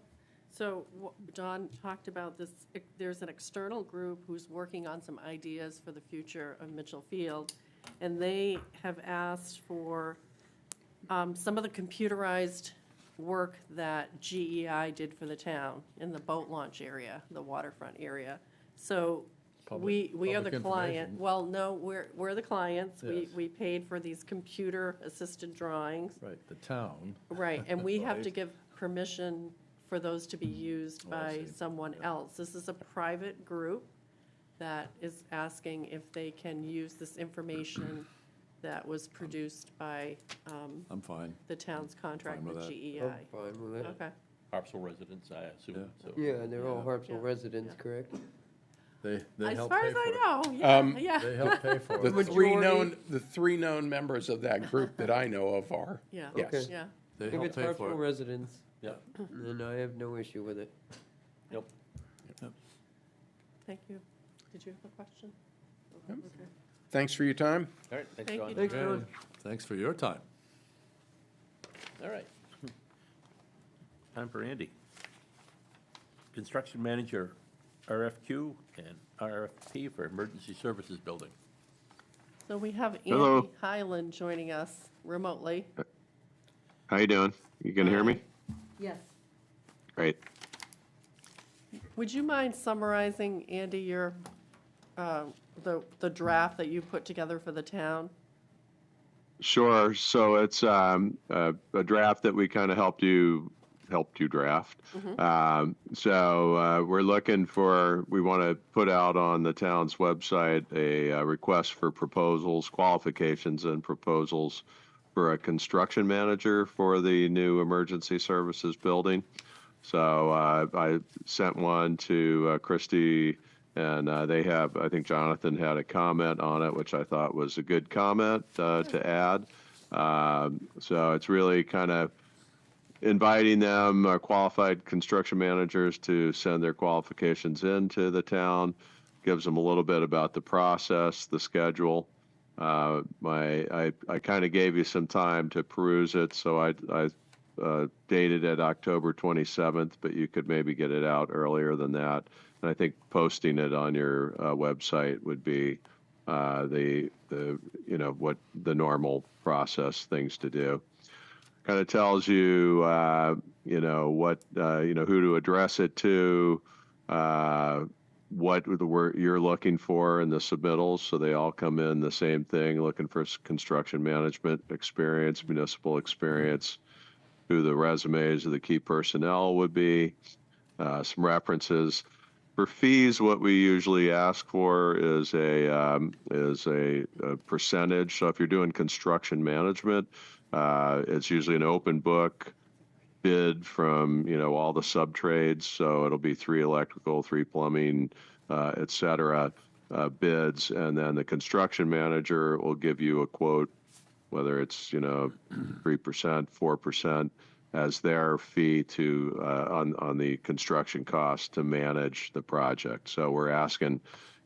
S2: so Don talked about this, there's an external group who's working on some ideas for the future of Mitchell Field, and they have asked for some of the computerized work that GEI did for the town in the boat launch area, the waterfront area. So we are the
S4: public
S2: client.
S4: information.
S2: Well, no, we're the clients.
S4: Yes.
S2: We paid for these computer-assisted drawings.
S4: Right, the town.
S2: Right, and we have to
S4: Right.
S2: give permission for those to be used
S4: Oh, I
S2: by
S4: see.
S2: someone else. This is a private group that is asking if they can use this information that was produced by
S4: I'm fine.
S2: the town's contract
S4: Fine with
S2: with
S4: that.
S2: GEI.
S5: Fine with it.
S2: Okay,
S1: Harpswell residents, I assume,
S4: Yeah.
S1: so.
S5: Yeah, they're all
S2: Yeah.
S5: Harpswell
S2: Yeah.
S5: residents,
S2: Yeah.
S5: correct?
S4: They
S2: as
S4: help
S2: far
S4: pay
S2: as
S4: for it.
S2: I know, yeah, yeah,
S4: They help pay for
S9: The
S4: it.
S5: Majority-
S9: three known members of that group that I know of are,
S2: yeah,
S9: yes.
S2: yeah.
S4: They
S5: If
S4: help
S5: it's
S4: pay
S5: Harpswell
S4: for it.
S5: residents,
S1: Yeah,
S5: then I have no issue with it.
S1: yep.
S2: Thank you. Did you have a question?
S9: Yep.
S2: Okay.
S9: Thanks for your time.
S1: All right, thanks,
S2: Thank
S1: John.
S2: you.
S5: Thanks,
S4: Okay,
S5: John.
S4: thanks for your time.
S1: All right. Time for Andy. Construction manager, RFQ and RFP for emergency services building.
S2: So we have
S10: Hello.
S2: Andy Highland joining us remotely.
S10: How you doing? You can hear me?
S3: Yes.
S10: Great.
S2: Would you mind summarizing, Andy, your, the draft that you put together for the town?
S10: Sure. So it's a draft that we kind of helped you draft. We're looking for, we want to put out on the town's website a request for proposals, qualifications and proposals for a construction manager for the new emergency services building. So I sent one to Christie, and they have, I think Jonathan had a comment on it, which I thought was a good comment to add. So it's really kind of inviting them, qualified construction managers, to send their qualifications into the town, gives them a little bit about the process, the schedule. I kind of gave you some time to peruse it, so I dated it October 27th, but you could maybe get it out earlier than that. And I think posting it on your website would be the what the normal process things to do. Kind of tells you what who to address it to, what you're looking for in the submittals. So they all come in the same thing, looking for construction management experience, municipal experience, who the resumes of the key personnel would be, some references. For fees, what we usually ask for is a percentage. So if you're doing construction management, it's usually an open book bid from all the sub trades. So it'll be 3 electrical, 3 plumbing, et cetera, bids, and then the construction manager will give you a quote, whether it's 3%, 4%, as their fee to on the construction cost to manage the project. So we're asking,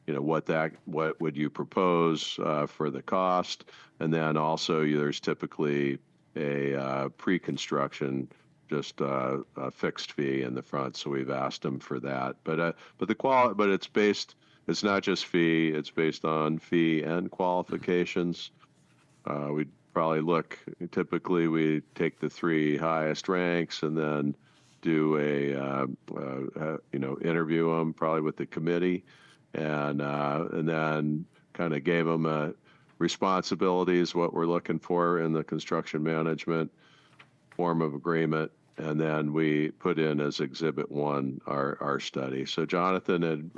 S10: what would you propose for the cost, and then also there's typically a pre-construction, just a fixed fee in the front. So we've asked them for that. But it's based. It's not just fee. It's based on fee and qualifications. We typically we take the 3 highest ranks and then do interview them probably with the committee, and then kind of gave them responsibilities, what we're looking for in the construction management form of agreement, and then we put in as Exhibit 1 our study. So Jonathan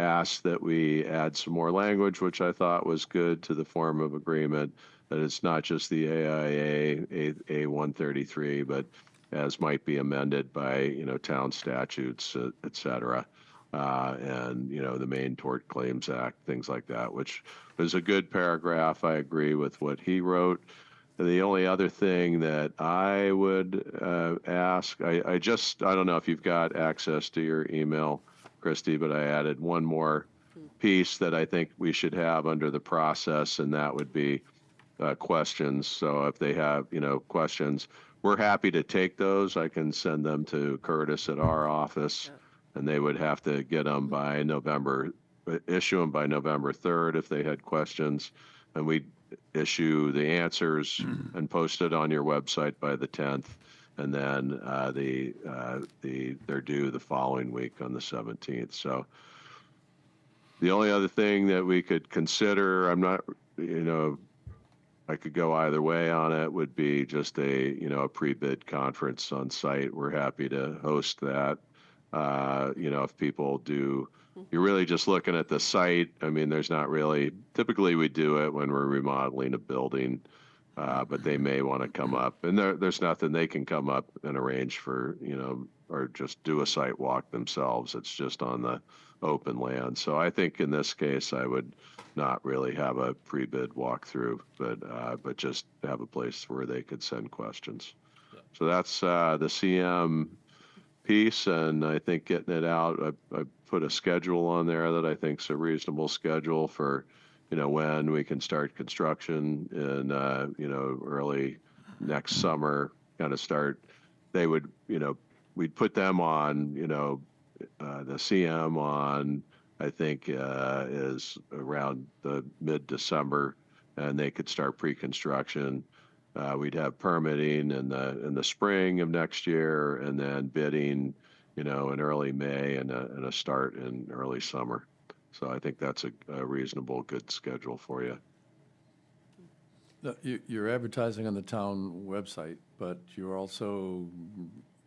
S10: asked that we add some more language, which I thought was good, to the form of agreement, that it's not just the AIA A133, but as might be amended by, town statutes, et cetera. And, the Maine Tort Claims Act, things like that, which was a good paragraph. I agree with what he wrote. The only other thing that I would ask, I don't know if you've got access to your email, Christy, but I added one more piece that I think we should have under the process, and that would be questions. So if they have, questions, we're happy to take those. I can send them to Curtis at our office, and they would have to get them by issue them by November 3rd if they had questions, and we issue the answers and post it on your website by the 10th, and then they're due the following week on the 17th. So the only other thing that we could consider, I'm not, I could go either way on it, would be just a pre-bid conference on site. We're happy to host that. If people do, you're really just looking at the site. I mean, there's not really, typically we do it when we're remodeling a building, but they may want to come up, and there's nothing they can come up and arrange for, or just do a site walk themselves. It's just on the open land. So I think in this case, I would not really have a pre-bid walkthrough, but just have a place where they could send questions. So that's the CM piece, and I think getting it out, I put a schedule on there that I think is a reasonable schedule for, when we can start construction in, early next summer, kind of start. They would, we'd put them on, the CM on, I think, is around the mid-December, and they could start pre-construction. We'd have permitting in the spring of next year, and then bidding, in early May, and a start in early summer. So I think that's a reasonable, good schedule for you.
S4: You're advertising on the town website, but you're also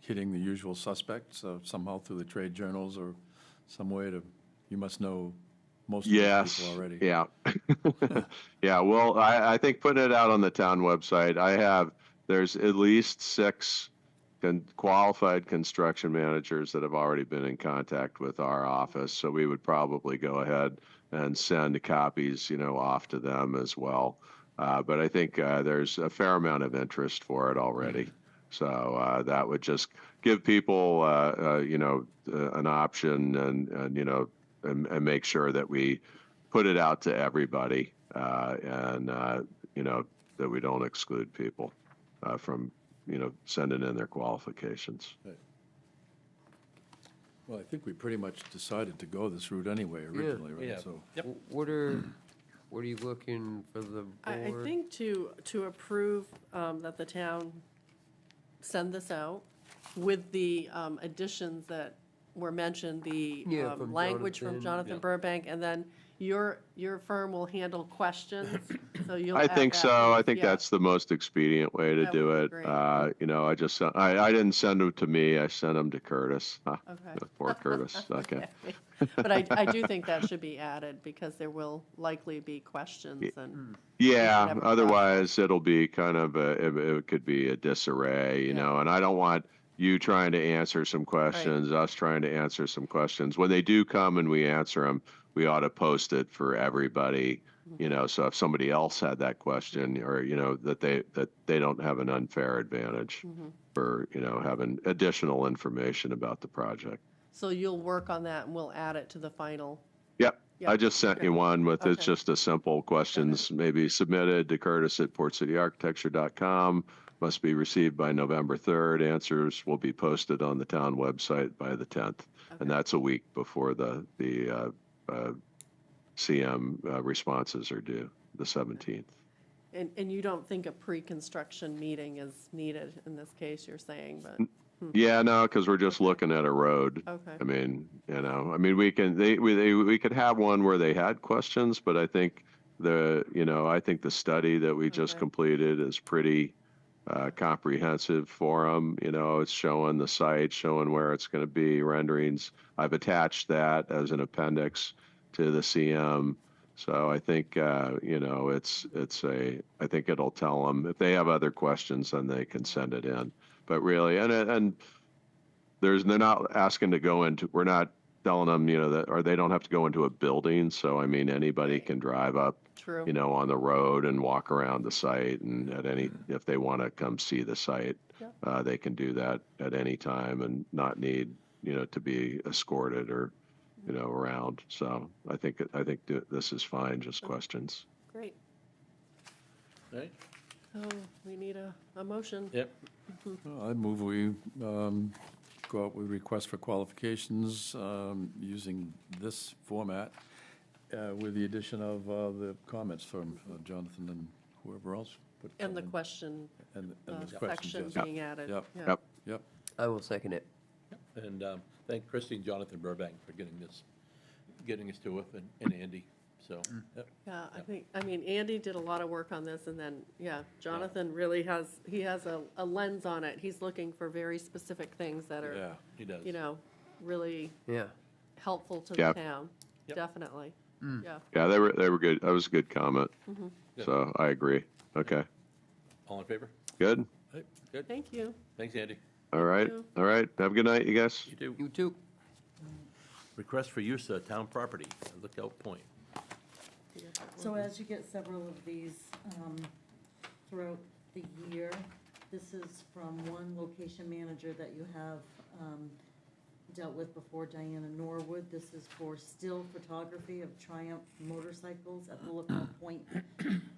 S4: hitting the usual suspects somehow through the trade journals or some way you must know most of these people already.
S10: Yeah. Yeah, well, I think putting it out on the town website, there's at least 6 qualified construction managers that have already been in contact with our office. So we would probably go ahead and send copies, off to them as well. But I think there's a fair amount of interest for it already. So that would just give people, an option, and make sure that we put it out to everybody, and that we don't exclude people from, sending in their qualifications.
S4: Right. Well, I think we pretty much decided to go this route anyway originally, right?
S1: Yeah.
S4: So
S5: What are you looking for the board?
S2: I think to approve that the town send this out with the additions that were mentioned, the
S5: Yeah, from
S2: language from
S5: Jonathan.
S2: Jonathan Burbank, and then your firm will handle questions, so you'll
S10: I
S2: add
S10: think
S2: that
S10: so.
S2: with-
S10: I think
S2: yeah.
S10: that's the most expedient way to
S2: That
S10: do
S2: would
S10: it.
S2: be great.
S10: I didn't send them to me. I sent them to Curtis.
S2: Okay.
S10: Poor Curtis. Okay.
S2: But I do think that should be added, because there will likely be questions, and
S10: Yeah,
S2: have a
S10: otherwise it'll be kind of it could be a disarray, and I don't want you trying to answer some questions, us trying to answer some questions. When they do come and we answer them, we ought to post it for everybody, so if somebody else had that question, or, that they don't have an unfair advantage for, having additional information about the project.
S2: so you'll work on that, and we'll add it to the final.
S10: Yep.
S2: Yep.
S10: I just sent you one with, it's
S2: Okay.
S10: just a simple questions, maybe submitted to curtis@portcityarchitecture.com. Must be received by November 3rd. Answers will be posted on the town website by the 10th. And that's a week before the CM responses are due, the 17th.
S2: And you don't think a pre-construction meeting is needed in this case, you're saying, but,
S10: Yeah, no, because we're just looking at a road.
S2: okay.
S10: I mean, we could have one where they had questions, but I think the study that we just
S2: Okay.
S10: completed is pretty comprehensive for them. You know, it's showing the site, showing where it's going to be, renderings. I've attached that as an appendix to the CM. So I think, you know, I think it'll tell them if they have other questions, then they can send it in. But really, and they're not asking to go into, we're not telling them, you know, that, or they don't have to go into a building. So, I mean, anybody can drive up,
S2: True.
S10: you know, on the road and walk around the site, and if they want to come see the site, they can do that at any time and not need, you know, to be escorted or, you know, around. So I think this is fine, just questions.
S2: Great.
S1: Right?
S2: Oh, we need a motion.
S1: Yep.
S4: Well, I move we go out with requests for qualifications using this format with the addition of the comments from Jonathan and whoever else.
S2: And the question
S4: And the questions,
S2: section
S4: yes.
S2: being added.
S4: Yep.
S2: Yeah.
S4: Yep.
S5: I will second it.
S1: And thank Christy and Jonathan Burbank for getting us to it, and Andy. So, yep.
S2: Yeah, I mean, Andy did a lot of work on this, and then, Jonathan really has a lens on it. He's looking for very specific things that are,
S4: Yeah.
S1: He does.
S2: you know, really
S5: Yeah.
S2: helpful to
S10: Yeah.
S2: the town.
S1: Yep.
S2: Definitely. Yeah.
S10: Yeah, they were good. That was a good comment.
S1: Good.
S10: So I agree. Okay,
S1: All in favor?
S10: good.
S1: Right. Good.
S2: Thank you.
S1: Thanks, Andy.
S10: All right.
S2: you.
S10: All right. Have a good night, you guys.
S1: You too.
S5: You too.
S1: Request for use of town property, Lookout Point.
S3: So as you get several of these throughout the year, this is from one location manager that you have dealt with before, Diana Norwood. This is for still photography of Triumph motorcycles at the Lookout Point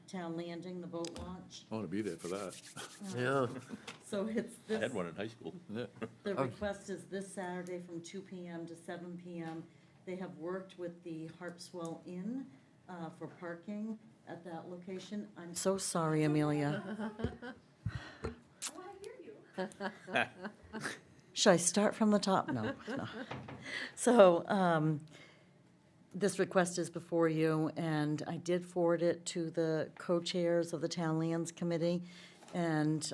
S3: Town Landing, the boat launch.
S4: I want to be there for that.
S5: Yeah.
S3: So it's
S1: I
S3: this.
S1: had one in high school.
S4: Yeah.
S3: The request is this Saturday from 2 PM to 7 PM. They have worked with the Harpswell Inn for parking at that location. I'm so sorry, Amelia. Should I start from the top? No. No. So this request is before you, and I did forward it to the co-chairs of the Town Lands Committee. And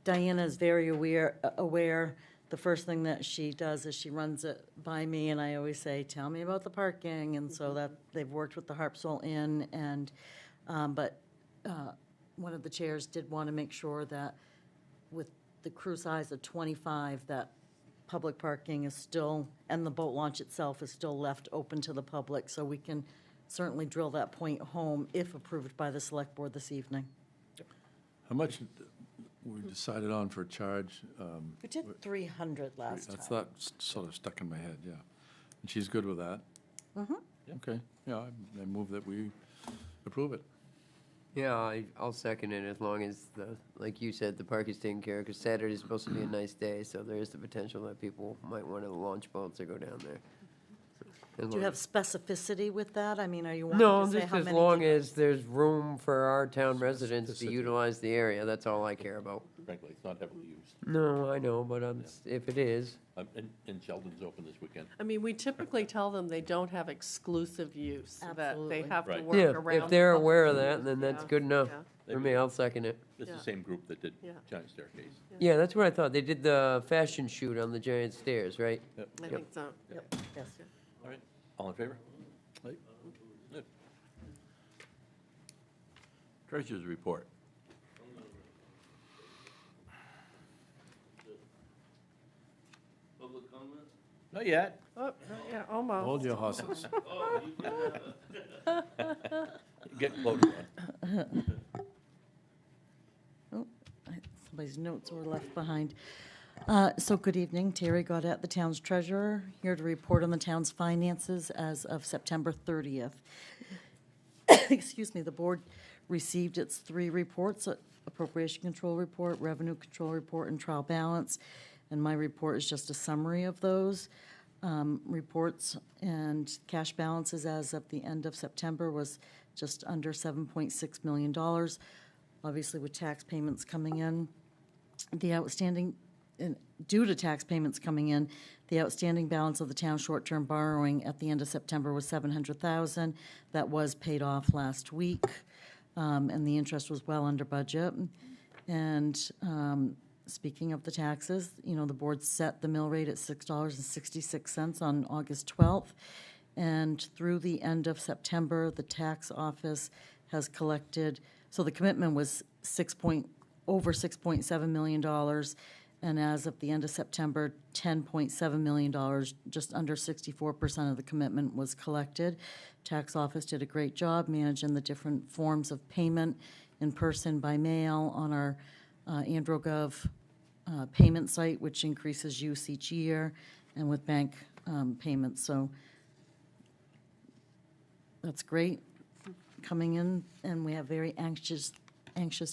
S3: Diana is very aware. The first thing that she does is she runs it by me, and I always say, tell me about the parking. And so that they've worked with the Harpswell Inn, and but one of the chairs did want to make sure that with the crew size of 25, that public parking is still, and the boat launch itself is still left open to the public, so we can certainly drill that point home if approved by the select board this evening.
S4: How much we decided on for charge?
S3: We did 300 last time.
S4: That's that sort of stuck in my head, yeah. And she's good with that?
S3: Mm-hmm.
S4: Okay, yeah, I move that we approve it.
S5: Yeah, I'll second it as long as like you said, the park is taken care of, because Saturday's supposed to be a nice day, so there is the potential that people might want to launch boats or go down there.
S3: Do you have specificity with that? I mean, are you wanting
S5: No,
S3: to say
S5: just
S3: how
S5: as
S3: many?
S5: long as there's room for our town residents to utilize the area, that's all I care about.
S1: Frankly, it's not heavily used.
S5: No, I know, but if it is,
S1: And Sheldon's open this weekend.
S2: I mean, we typically tell them they don't have exclusive use, that they
S3: Absolutely.
S2: have to
S1: Right.
S2: work
S5: yeah,
S2: around.
S5: if they're
S2: public
S5: aware of
S2: use.
S5: that, then that's
S2: Yeah.
S5: good enough.
S2: Yeah.
S5: For me, I'll second it.
S1: It's
S2: Yeah.
S1: the same group that did
S2: Yeah.
S1: Giant Staircase.
S5: Yeah, that's what I thought. They did the fashion shoot on the giant stairs, right?
S2: I think so.
S3: Yep, yes.
S1: All right, all in favor? Right. Good. Treasurer's report.
S11: Public comment?
S1: Not yet.
S2: Oh, yeah, almost.
S4: Hold your horses.
S1: Get closer on.
S3: Oh, somebody's notes were left behind. So good evening, Terry Gaudet, the town's treasurer, here to report on the town's finances as of September 30th. Excuse me, the board received its 3 reports, appropriation control report, revenue control report, and trial balance. And my report is just a summary of those reports. And cash balances as of the end of September was just under $7.6 million. Obviously, with tax payments coming in, the outstanding, due to tax payments coming in, the outstanding balance of the town's short-term borrowing at the end of September was $700,000. That was paid off last week, and the interest was well under budget. And speaking of the taxes, the board set the mill rate at $6.66 on August 12th. And through the end of September, the tax office has collected, so the commitment was over $6.7 million. And as of the end of September, $10.7 million, just under 64% of the commitment was collected. Tax office did a great job managing the different forms of payment, in person, by mail, on our AndroGov payment site, which increases use each year, and with bank payments. So that's great coming in, and we have very anxious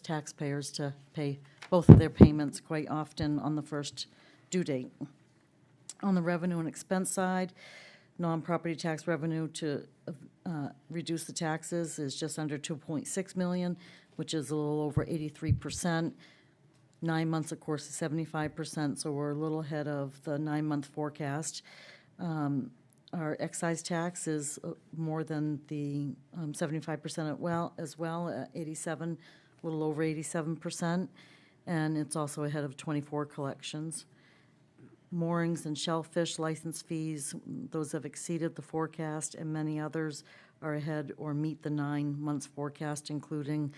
S3: taxpayers to pay both of their payments quite often on the first due date. On the revenue and expense side, non-property tax revenue to reduce the taxes is just under $2.6 million, which is a little over 83%. 9 months, of course, is 75%, so we're a little ahead of the 9-month forecast. Our excise tax is more than the 75% as well, at 87, a little over 87%, and it's also ahead of 24 collections. Moorings and shellfish license fees, those have exceeded the forecast, and many others are ahead or meet the 9 months forecast, including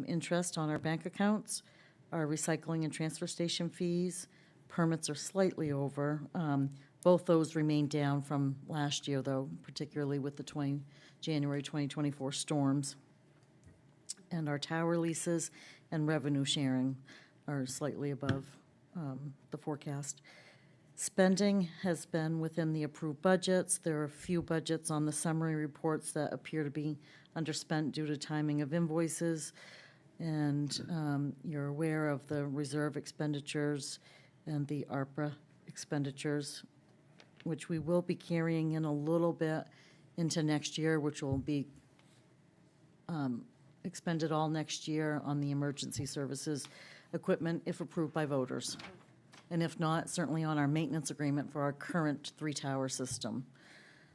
S3: interest on our bank accounts. Our recycling and transfer station fees, permits are slightly over. Both those remain down from last year, though, particularly with the January 2024 storms. And our tower leases and revenue sharing are slightly above the forecast. Spending has been within the approved budgets. There are a few budgets on the summary reports that appear to be underspent due to timing of invoices. And you're aware of the reserve expenditures and the ARPA expenditures, which we will be carrying in a little bit into next year, which will be expended all next year on the emergency services equipment if approved by voters. And if not, certainly on our maintenance agreement for our current 3-tower system.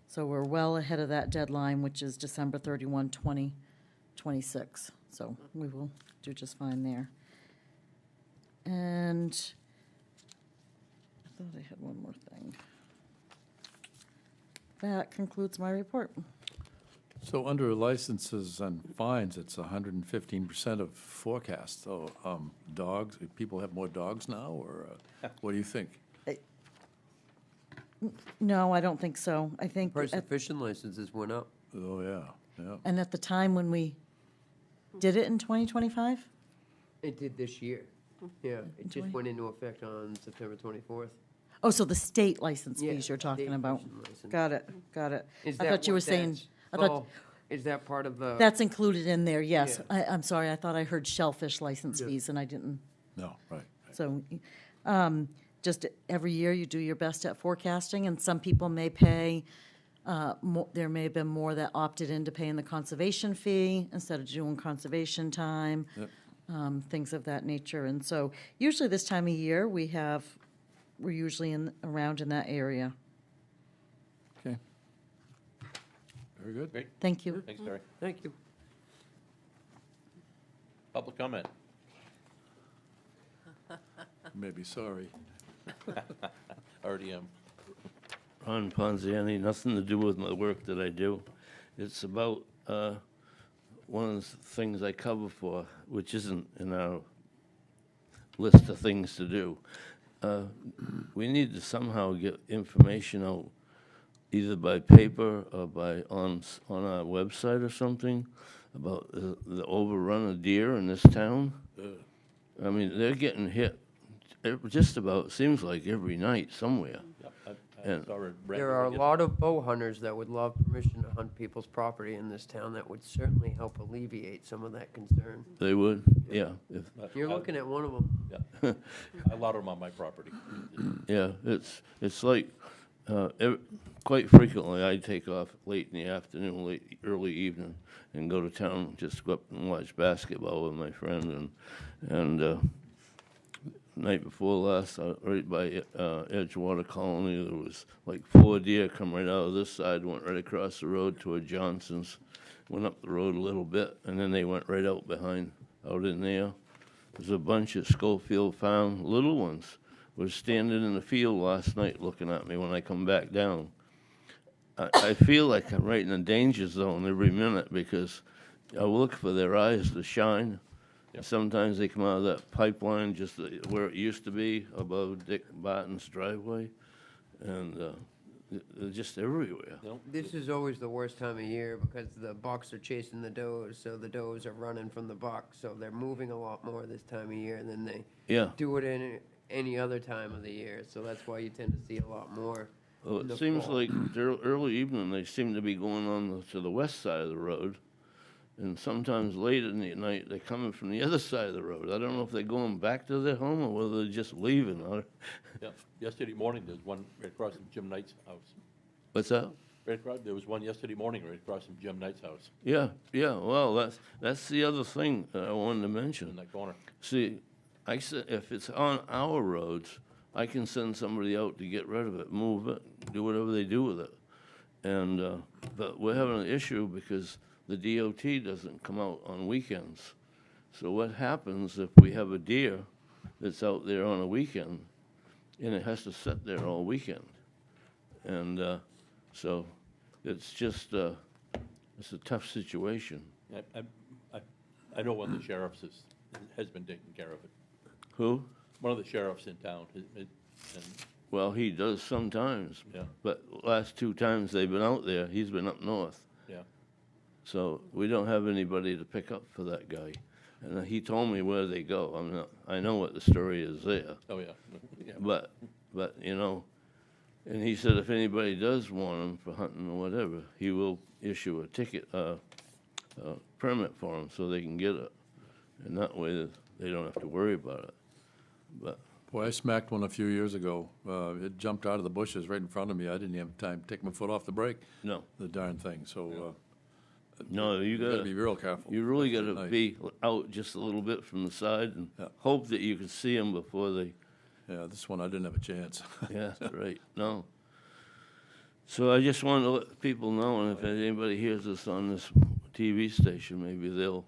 S3: So we're well ahead of that deadline, which is December 31, 2026. So we will do just fine there. And I thought I had one more thing. That concludes my report.
S4: So under licenses and fines, it's 115% of forecast. So dogs, people have more dogs now, or what do you think?
S3: No, I don't think so. I think,
S5: Price of fishing licenses went up.
S4: Oh, yeah, yeah.
S3: and at the time when we did it in 2025?
S5: It did this year. Yeah, it just went into effect on September 24th.
S3: Oh, so the state license
S5: Yeah,
S3: fees you're talking
S5: state
S3: about.
S5: fishing license.
S3: Got it.
S5: Is
S3: I
S5: that
S3: thought you were
S5: what
S3: saying,
S5: that's-
S3: I thought,
S5: oh, is that part of the?
S3: that's included in there, yes.
S5: Yeah.
S3: I'm sorry, I thought I heard shellfish license
S5: Yeah.
S3: fees, and I didn't.
S4: No, right.
S3: So, just every year you do your best at forecasting, and some people may pay, there may have been more that opted in to paying the conservation fee instead of doing conservation time,
S4: Yep.
S3: things of that nature. And so usually this time of year, we're usually around in that area.
S4: Okay. Very good.
S1: Great,
S3: Thank you.
S1: thanks, Barry.
S5: Thank you.
S1: Public comment.
S4: Maybe sorry.
S1: Already am.
S11: Ron Ponziani, nothing to do with my work that I do. It's about one of the things I cover for, which isn't in our list of things to do. We need to somehow get information out, either by paper or on our website or something, about the overrun of deer in this town. I mean, they're getting hit just about, seems like every night somewhere. And
S5: There are a lot of bow hunters that would love permission to hunt people's property in this town. That would certainly help alleviate some of that concern.
S11: they would, yeah.
S5: You're looking at one of them.
S1: Yeah. I lot them on my property.
S11: Yeah, it's like, quite frequently, I take off late in the afternoon, early evening, and go to town, just go up and watch basketball with my friend, and night before last, right by Edgewater Colony, there was like 4 deer come right out of this side, went right across the road toward Johnson's, went up the road a little bit, and then they went right out in there. There's a bunch at Schofield Farm, little ones, was standing in the field last night looking at me when I come back down. I feel like I'm right in a danger zone every minute because I look for their eyes to shine. Sometimes they come out of that pipeline just where it used to be above Dick Barton's driveway, and they're just everywhere.
S5: This is always the worst time of year because the bucks are chasing the does, so the does are running from the bucks, so they're moving a lot more this time of year than they do it in any other time of the year, so that's why you tend to see a lot more.
S11: Well,
S5: in the
S11: it seems
S5: fall.
S11: like early evening, they seem to be going on to the west side of the road, and sometimes late in the night, they're coming from the other side of the road. I don't know if they're going back to their home or whether they're just leaving.
S1: Yeah, yesterday morning, there's one right across from Jim Knight's house.
S11: What's that?
S1: Right across, there was one yesterday morning right across from Jim Knight's house
S11: Yeah, well, that's the other thing that I wanted to
S1: in
S11: mention.
S1: that corner.
S11: See, I said, if it's on our roads, I can send somebody out to get rid of it, move it, do whatever they do with it. And, but we're having an issue because the DOT doesn't come out on weekends. So what happens if we have a deer that's out there on a weekend and it has to sit there all weekend? And, so it's just, it's a tough situation.
S1: I know one of the sheriffs has been taking care of it.
S11: Who?
S1: One of the sheriffs in town, and
S11: Well, he does sometimes.
S1: Yeah.
S11: But last 2 times they've been out there, he's been up north.
S1: yeah,
S11: So we don't have anybody to pick up for that guy. And he told me where they go. I know what the story is there.
S1: oh, yeah. Yeah.
S11: But, you know, and he said if anybody does want him for hunting or whatever, he will issue a ticket, permit for them so they can get it. And that way they don't have to worry about it. But,
S4: Boy, I smacked one a few years ago. It jumped out of the bushes right in front of me. I didn't have time to take my foot off the brake,
S11: no,
S4: the darn thing. So
S11: no, you
S4: you gotta
S11: gotta
S4: be real careful.
S11: You really got to
S4: Nice.
S11: be out just a little bit from the side and
S4: Yeah.
S11: hope that you can see them before they.
S4: Yeah, this one I didn't have a chance.
S11: Yeah, right. No. So I just wanted to let people know, and if anybody hears us on this TV station, maybe they'll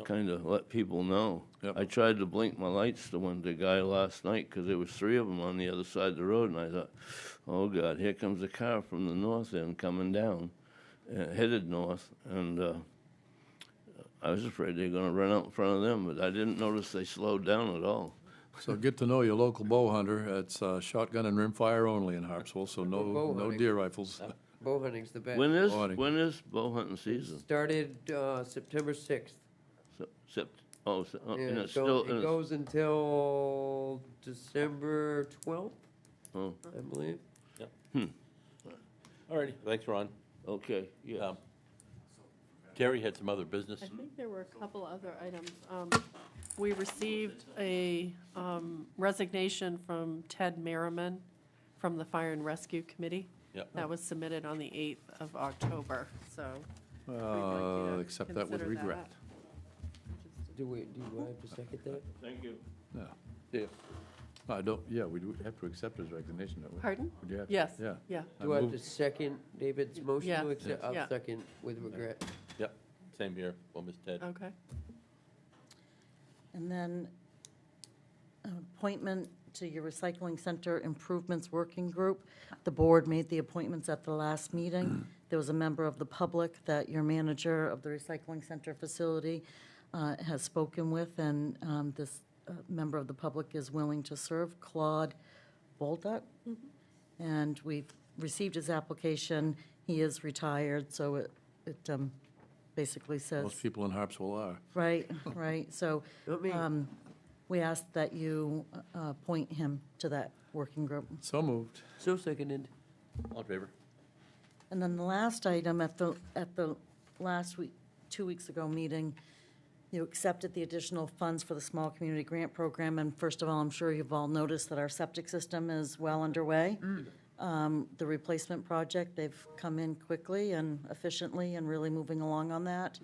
S11: kind of let people know.
S4: Yep.
S11: I tried to blink my lights to the guy last night because there was 3 of them on the other side of the road, and I thought, oh God, here comes a car from the north end coming down, headed north, and I was afraid they were going to run out in front of them, but I didn't notice they slowed down at all.
S4: So get to know your local bow hunter. It's shotgun and rimfire only in Harpswell, so
S5: Bow
S4: no
S5: hunting.
S4: deer rifles.
S5: Bow hunting's the best.
S11: When
S4: Bow hunting.
S11: bow hunting season?
S5: Started September 6th.
S11: So,
S5: Yeah,
S11: and it's
S5: it goes,
S11: still,
S5: it goes until December 12th,
S11: oh,
S5: I believe.
S1: All righty, thanks, Ron.
S11: okay, yeah.
S1: Terry had some other business.
S2: I think there were a couple other items. We received a resignation from Ted Merriman from the Fire and Rescue Committee.
S1: Yep.
S2: That was submitted on the 8th of October, so we'd like you to
S4: Accept that with
S2: consider
S4: regret.
S5: Do I have to second that?
S11: Thank you.
S4: Yeah.
S1: Yeah.
S4: I don't, yeah, we do have to accept his resignation, don't we?
S2: Pardon?
S4: Would you have to?
S2: Yes,
S4: Yeah.
S2: yeah.
S5: Do I have
S4: move-
S5: to second David's motion
S2: Yeah.
S5: to accept?
S2: Yeah.
S5: I'll second with regret.
S1: Yep, same here, well, Miss Ted.
S2: Okay.
S3: And then an appointment to your recycling center improvements working group. The board made the appointments at the last meeting. There was a member of the public that your manager of the recycling center facility has spoken with, and this member of the public is willing to serve, Claude Bolduc. And we've received his application. He is retired, so it basically says.
S4: Most people in Harpswell are.
S3: Right, right. So
S5: Not me.
S3: we ask that you appoint him to that working group.
S4: So moved.
S5: So seconded.
S1: All in favor?
S3: And then the last item at the last week, 2 weeks ago meeting, you accepted the additional funds for the small community grant program. And first of all, I'm sure you've all noticed that our septic system is well underway. The replacement project, they've come in quickly and efficiently and really moving along on that.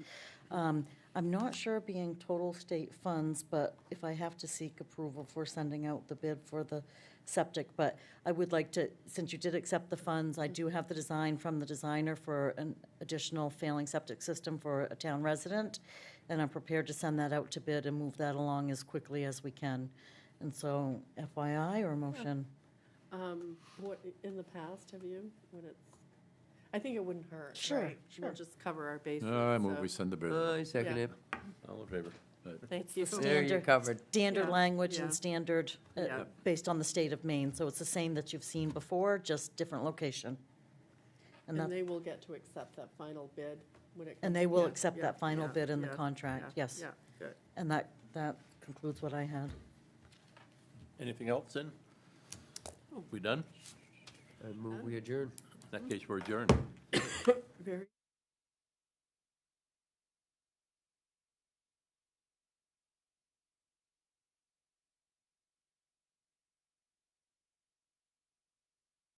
S3: I'm not sure being total state funds, but if I have to seek approval for sending out the bid for the septic, but I would like to, since you did accept the funds, I do have the design from the designer for an additional failing septic system for a town resident. and I'm prepared to send that out to bid and move that along as quickly as we can. And so FYI or motion?
S2: What, in the past, have you, when it's, I think it wouldn't hurt,
S3: Sure,
S2: right? We'll just cover our bases.
S4: I move
S2: so-
S4: we send the bid.
S5: I second
S2: Yeah.
S5: it.
S1: All in favor?
S2: Thank you.
S5: There, you're covered.
S3: Standard
S2: Yeah,
S3: language
S2: yeah.
S3: and standard,
S2: Yeah.
S3: based on the state of Maine. So it's the same that you've seen before, just different location. And
S2: And
S3: that,
S2: they will get to accept that final bid when it.
S3: and
S2: comes-
S3: they will
S2: yeah,
S3: accept
S2: yeah,
S3: that final
S2: yeah,
S3: bid in the
S2: yeah,
S3: contract,
S2: yeah,
S3: yes.
S2: Yeah, good.
S3: And that concludes what I had.
S1: Anything else then? We done?
S5: I move we adjourn.
S1: In that case, we're adjourned.
S2: Very.